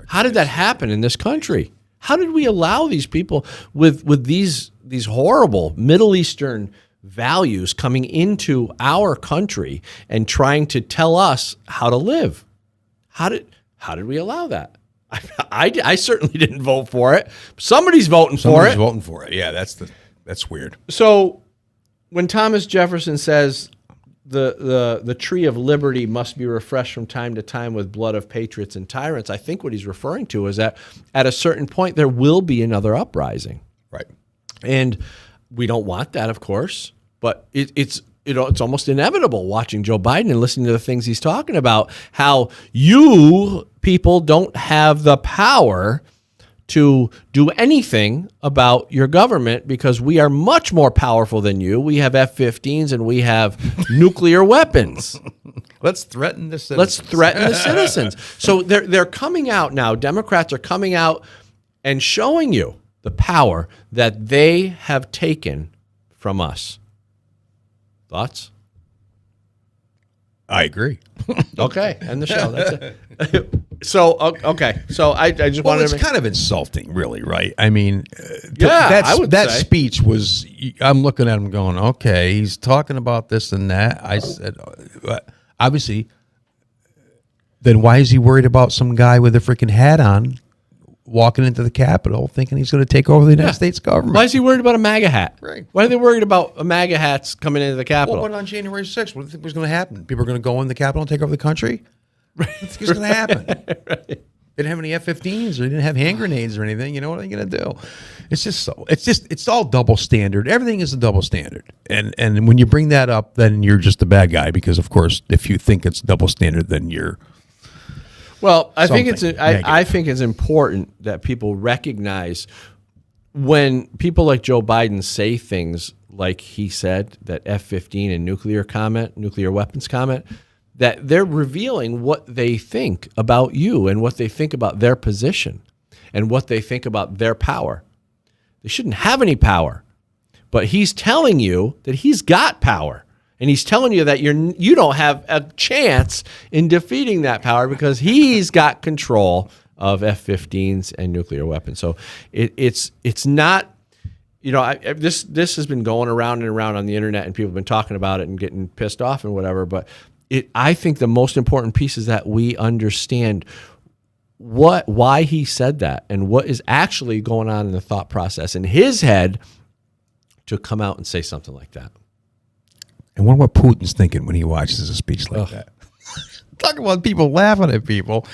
How did that happen in this country? How did we allow these people with these horrible Middle Eastern values coming into our country and trying to tell us how to live? How did we allow that? I certainly didn't vote for it. Somebody's voting for it. Yeah, that's weird. So when Thomas Jefferson says the tree of liberty must be refreshed from time to time with blood of patriots and tyrants, I think what he's referring to is that at a certain point there will be another uprising. Right. And we don't want that, of course, but it's almost inevitable watching Joe Biden and listening to the things he's talking about, how you people don't have the power to do anything about your government because we are much more powerful than you. We have F-15s and we have nuclear weapons. Let's threaten the citizens. So they're coming out now. Democrats are coming out and showing you the power that they have taken from us. Thoughts? I agree. Okay, end the show. That's it. So, okay. So I just wanted it's to kind of insulting, really, right? I mean, I would that say. speech was, I'm looking at him going, okay, he's talking about this and that. I said, obviously, then why is he worried about some guy with a freaking hat on walking into the Capitol thinking he's going to take over the United States government? Why is he worried about a MAGA hat? Right. Why are they worried about MAGA hats coming into the Capitol? Well, what on January 6th? What do you think was going to happen? People are going to go in the Capitol and take over the country? What do you think is going to happen? Right. They didn't have any F-15s or they didn't have hand grenades or anything. You know what are you going to do? It's all double standard. Everything is a double standard. And when you bring that up, then you're just a bad guy because, of course, if you think it's double standard, then you're Well, I think it's important that people recognize when people like Joe Biden say things like he said, that F-15 and nuclear weapons comment, that they're revealing what they think about you and what they think about their position and what they think about their power. They shouldn't have any power. But he's telling you that he's got power. And he's telling you that you don't have a chance in defeating that power because he's got control of F-15s and nuclear weapons. So it's not, this has been going around and around on the internet, and people have been talking about it and getting pissed off and whatever. But I think the most important piece is that we understand why he said that and what is actually going on in the thought process in his head to come out and say something like that. And wonder what Putin's thinking when he watches a speech like that. Talking about people laughing at people.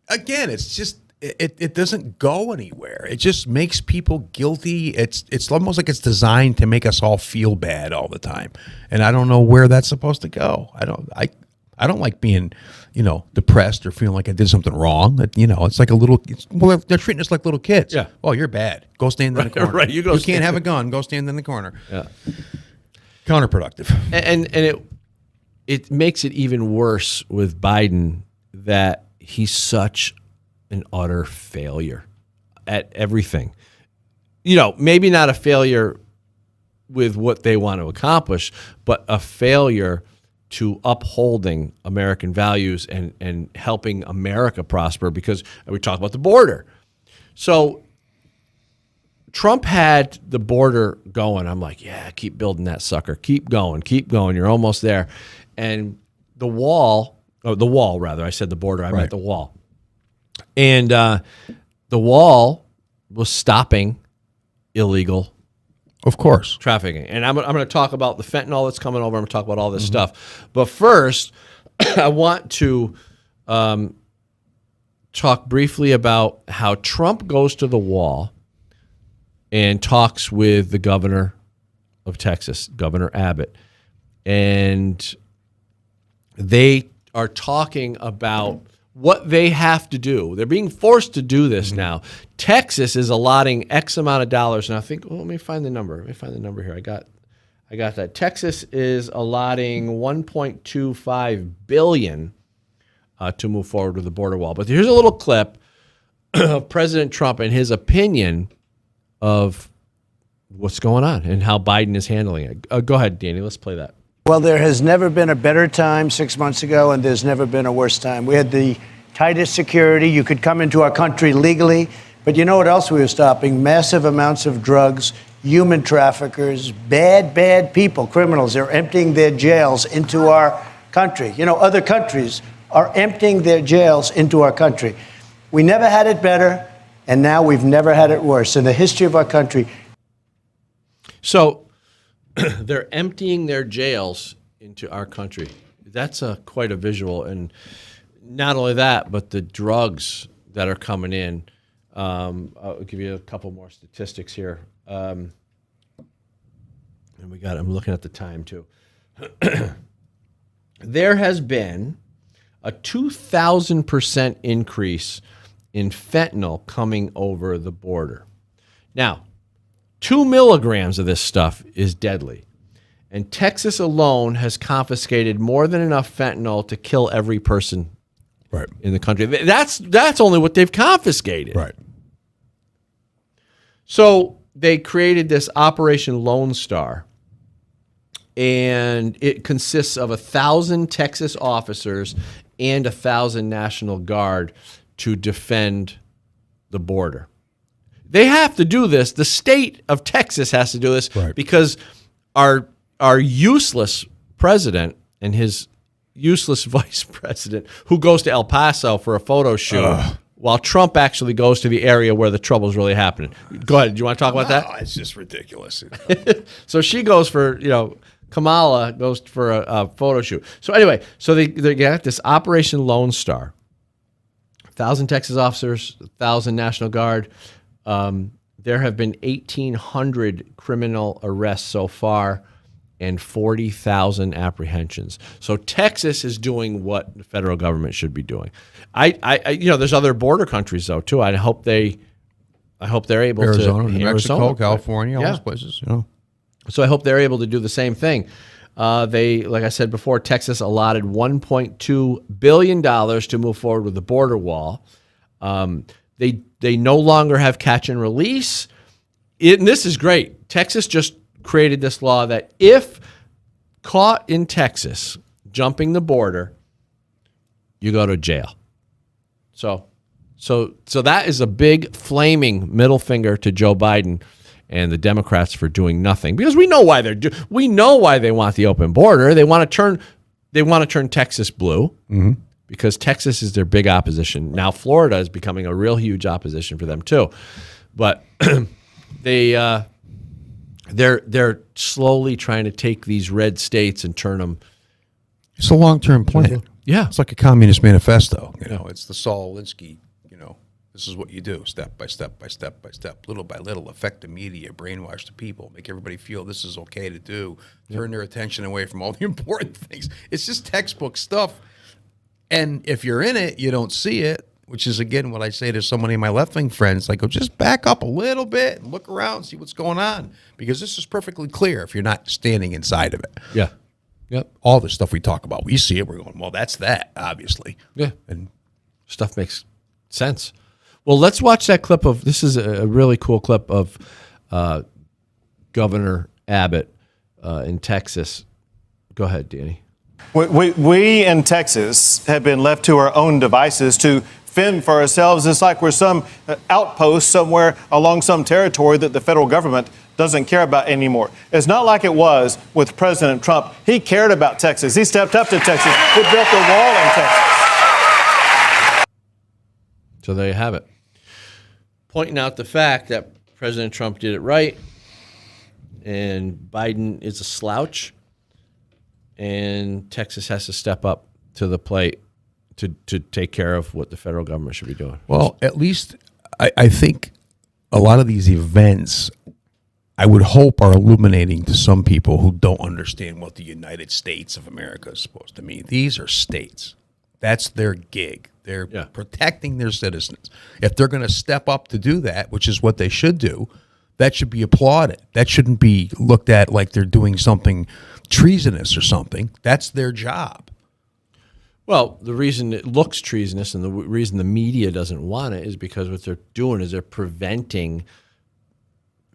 Again, it's just it doesn't go anywhere. It just makes people guilty. It's almost like it's designed to make us all feel bad all the time. And I don't know where that's supposed to go. I don't like being, depressed or feeling like I did something wrong. It's like they're treating us like little kids. Yeah. Oh, you're bad. Go stand in the corner. Right. You can't have a gun. Go stand in the corner. Yeah. Counterproductive. And it makes it even worse with Biden that he's such an utter failure at everything. Maybe not a failure with what they want to accomplish, but a failure to upholding American values and helping America prosper, because we talk about the border. So Trump had the border going. I'm like, yeah, keep building that sucker. Keep going. You're almost there. And the wall, I said the border. I meant the wall. And the wall was stopping illegal, of course, trafficking. And I'm going to talk about the fentanyl that's coming over. I'm going to talk about all this stuff. But first, I want to talk briefly about how Trump goes to the wall and talks with the governor of Texas, Governor Abbott. And they are talking about what they have to do. They're being forced to do this now. Texas is allotting X amount of dollars. And I think, let me find the number. Here. I got that. Texas is allotting $1.25 billion to move forward with the border wall. But here's a little clip of President Trump and his opinion of what's going on and how Biden is handling it. Go ahead, Danny. Let's play that. Well, there has never been a better time 6 months ago, and there's never been a worse time. We had the tightest security. You could come into our country legally. But you know what else we were stopping? Massive amounts of drugs, human traffickers, bad people, criminals. They're emptying their jails into our country. Other countries are emptying their jails into our country. We never had it better, and now we've never had it worse in the history of our country. So they're emptying their jails into our country. That's quite a visual. And not only that, but the drugs that are coming in. I'll give you a couple more statistics here. And I'm looking at the time too. There has been a 2,000% increase in fentanyl coming over the border. Now, 2 milligrams of this stuff is deadly. And Texas alone has confiscated more than enough fentanyl to kill every person in the country. That's only what they've confiscated. Right. So they created this Operation Lone Star, and it consists of 1,000 Texas officers and 1,000 National Guard to defend the border. They have to do this. The state of Texas has to do this because our useless president and his useless vice president, who goes to El Paso for a photo shoot, while Trump actually goes to the area where the trouble is really happening. Go ahead. Do you want to talk about that? It's just ridiculous. So she goes for, Kamala goes for a photo shoot. So anyway, they got this Operation Lone Star. 1,000 Texas officers, 1,000 National Guard. There have been 1,800 criminal arrests so far and 40,000 apprehensions. So Texas is doing what the federal government should be doing. There's other border countries though too. I hope they're able Arizona, to New Mexico, California, all those places. So I hope they're able to do the same thing. Like I said before, Texas allotted $1.2 billion to move forward with the border wall. They no longer have catch and release. And this is great. Texas just created this law that if caught in Texas jumping the border, you go to jail. So that is a big flaming middle finger to Joe Biden and the Democrats for doing nothing, because we know why we know why they want the open border. They want to turn Texas blue because Texas is their big opposition. Now Florida is becoming a real huge opposition for them too, but they're slowly trying to take these red states and turn them. It's a long-term plan. Yeah, it's like a communist manifesto. You know, it's the Saul Alinsky. This is what you do, step by step by step by step, little by little, affect the media, brainwash the people, make everybody feel this is okay to do, turn their attention away from all the important things. It's just textbook stuff. And if you're in it, you don't see it, which is, again, what I say to so many of my left-wing friends. I go, just back up a little bit and look around, see what's going on, because this is perfectly clear if you're not standing inside of it. Yeah. Yep. All the stuff we talk about, we see it, we're going, well, that's that, obviously. Yeah. And stuff makes sense. Well, let's watch that clip of, this is a really cool clip of Governor Abbott in Texas. Go ahead, Danny. We in Texas have been left to our own devices to fend for ourselves. It's like we're some outpost somewhere along some territory that the federal government doesn't care about anymore. It's not like it was with President Trump. He cared about Texas. He stepped up to Texas. He built a wall in Texas. So there you have it. Pointing out the fact that President Trump did it right and Biden is a slouch, and Texas has to step up to the plate to take care of what the federal government should be doing. Well, at least I think a lot of these events, I would hope, are illuminating to some people who don't understand what the United States of America is supposed to mean. These are states. That's their gig. They're protecting their citizens. If they're going to step up to do that, which is what they should do, that should be applauded. That shouldn't be looked at like they're doing something treasonous or something. That's their job. Well, the reason it looks treasonous and the reason the media doesn't want it is because what they're doing is they're preventing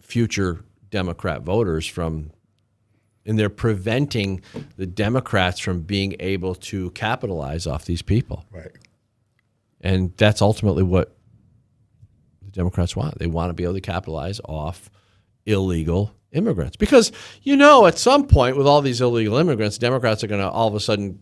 future Democrat voters from, and they're preventing the Democrats from being able to capitalize off these people. Right. And that's ultimately what the Democrats want. They want to be able to capitalize off illegal immigrants. Because, at some point with all these illegal immigrants, Democrats are going to all of a sudden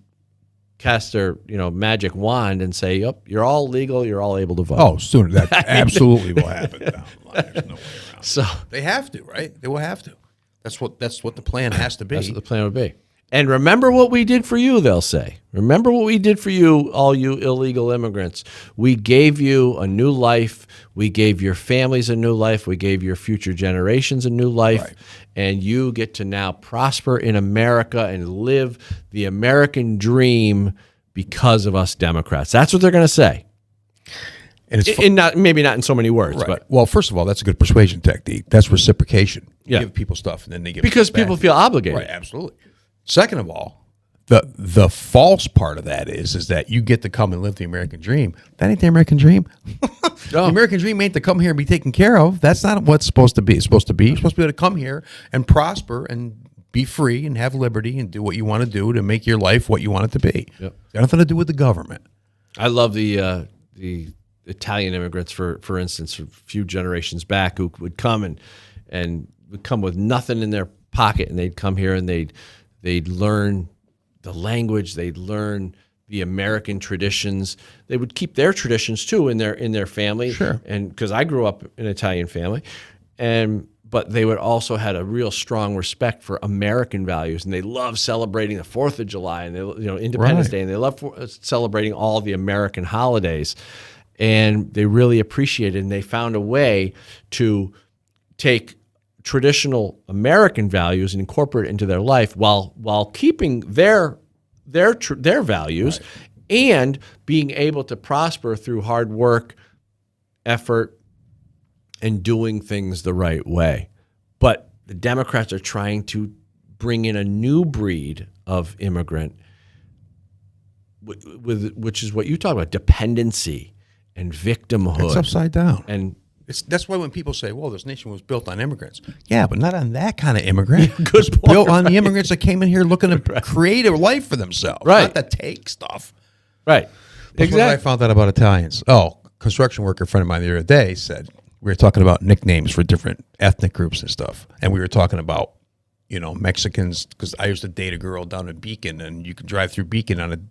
cast their, magic wand and say, yep, you're all legal, you're all able to vote. Oh, soon. That absolutely will happen down the line. There's no way around. So they have to, right? They will have to. That's what the plan has to be. That's what the plan would be. And remember what we did for you, they'll say. Remember what we did for you, all you illegal immigrants. We gave you a new life. We gave your families a new life. We gave your future generations a new life. Right. And you get to now prosper in America and live the American dream because of us Democrats. That's what they're going to say. And it's maybe not in so many words, right. But well, first of all, that's a good persuasion technique. That's reciprocation. You give people stuff and then they give because it back. People feel obligated. Right, absolutely. Second of all, the false part of that is that you get to come and live the American dream. That ain't the American dream. The American dream ain't to come here and be taken care of. That's not what it's supposed to be. It's supposed to be, you're supposed to be able to come here and prosper and be free and have liberty and do what you want to do to make your life what you want it to be. Yep. It's got nothing to do with the government. I love the Italian immigrants, for instance, a few generations back, who would come and would come with nothing in their pocket, and they'd come here and they'd learn the language, they'd learn the American traditions. They would keep their traditions too in their family. Sure. And because I grew up in an Italian family, but they would also had a real strong respect for American values, and they love celebrating the 4th of July and Independence Day, and they love celebrating all the American holidays. And they really appreciated it, and they found a way to take traditional American values and incorporate it into their life while keeping their values, right, and being able to prosper through hard work, effort, and doing things the right way. But the Democrats are trying to bring in a new breed of immigrant, which is what you talk about, dependency and victimhood. It's upside down. And That's why when people say, well, this nation was built on immigrants. Yeah, but not on that kind of immigrant. Good point. Built on the immigrants that came in here looking to create a life for themselves, not to take stuff. Right. Exactly. What I found out about Italians. Oh, construction worker friend of mine the other day said, we were talking about nicknames for different ethnic groups and stuff. And we were talking about, Mexicans, because I used to date a girl down in Beacon, and you could drive through Beacon on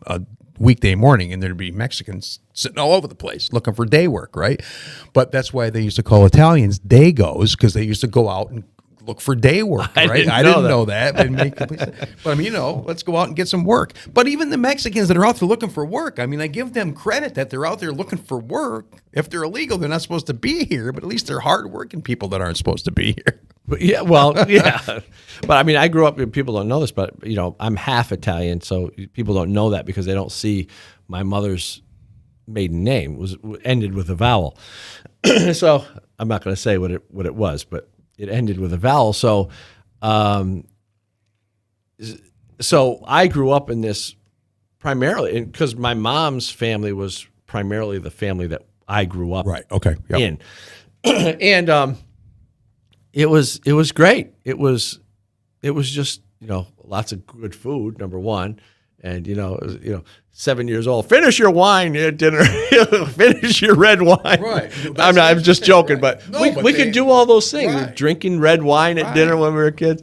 a weekday morning, and there'd be Mexicans sitting all over the place looking for day work, right? But that's why they used to call Italians day-goes, because they used to go out and look for day work, right? I didn't know that. But I mean, let's go out and get some work. But even the Mexicans that are out there looking for work, I mean, I give them credit that they're out there looking for work. If they're illegal, they're not supposed to be here, but at least they're hardworking people that aren't supposed to be here. But yeah, well, yeah. But I mean, I grew up, people don't know this, but, I'm half Italian, so people don't know that because they don't see my mother's maiden name was ended with a vowel. So I'm not going to say what it was, but it ended with a vowel. So, so I grew up in this primarily because my mom's family was primarily the family that I grew up in. And it was great. It was just, lots of good food, number one. And, 7 years old, finish your wine at dinner, finish your red wine. Right. I'm just joking, but we could do all those things. Right. Drinking red wine at dinner when we were kids.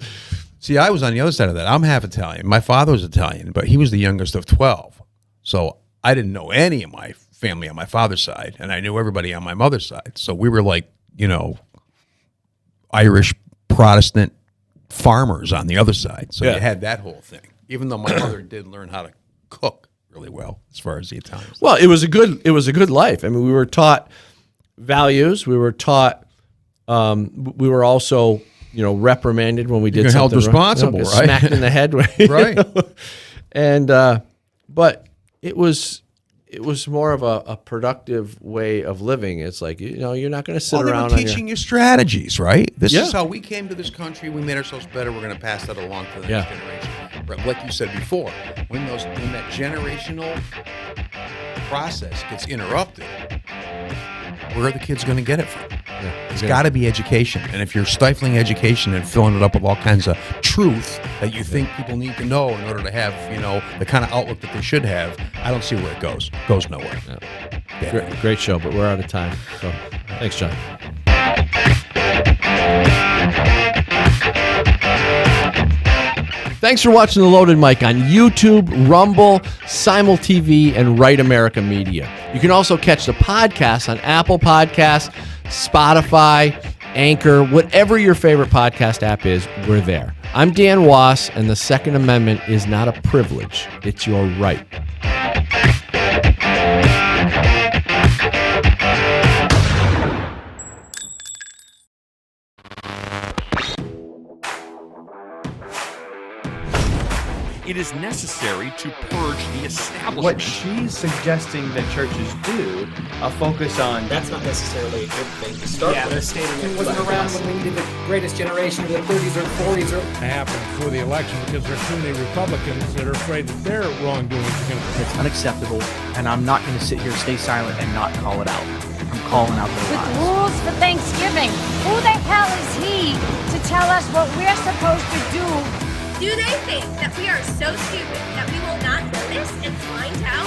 See, I was on the other side of that. I'm half Italian. My father was Italian, but he was the youngest of 12. So I didn't know any of my family on my father's side, and I knew everybody on my mother's side. So we were like, Irish Protestant farmers on the other side. So you had that whole thing. Even though my mother did learn how to cook really well as far as the Italians. Well, it was a good life. I mean, we were taught values. We were taught. We were also, reprimanded when we did something held responsible, wrong, right? Smacked in the head, right? And but it was more of a productive way of living. It's like you're not going to sit around. They were teaching you strategies, right? This is how we came to this country. We made ourselves better. We're going to pass that along to the next generation. But like you said before, when that generational process gets interrupted, where are the kids going to get it from? It's got to be education. And if you're stifling education and filling it up with all kinds of truth that you think people need to know in order to have, the kind of outlook that they should have, I don't see where it goes. It goes nowhere. Yeah. Great show, but we're out of time. So thanks, John. Thanks for watching The Loaded Mic on YouTube, Rumble, Simul TV, and Right America Media. You can also catch the podcast on Apple Podcasts, Spotify, Anchor, whatever your favorite podcast app is, we're there. I'm Dan Wos, and the Second Amendment is not a privilege, it's your right. It is necessary to purge the establishment. What she's suggesting that churches do, focus on... That's not necessarily a good thing to start with. They're stating it wasn't around when we needed the greatest generation of the 30s or 40s. It happened before the election because there are too many Republicans that are afraid that their wrongdoing is going to... It's unacceptable, and I'm not going to sit here, stay silent, and not call it out. I'm calling out the lies. With rules for Thanksgiving, who the hell is he to tell us what we're supposed to do? Do they think that we are so stupid that we will not notice and find out?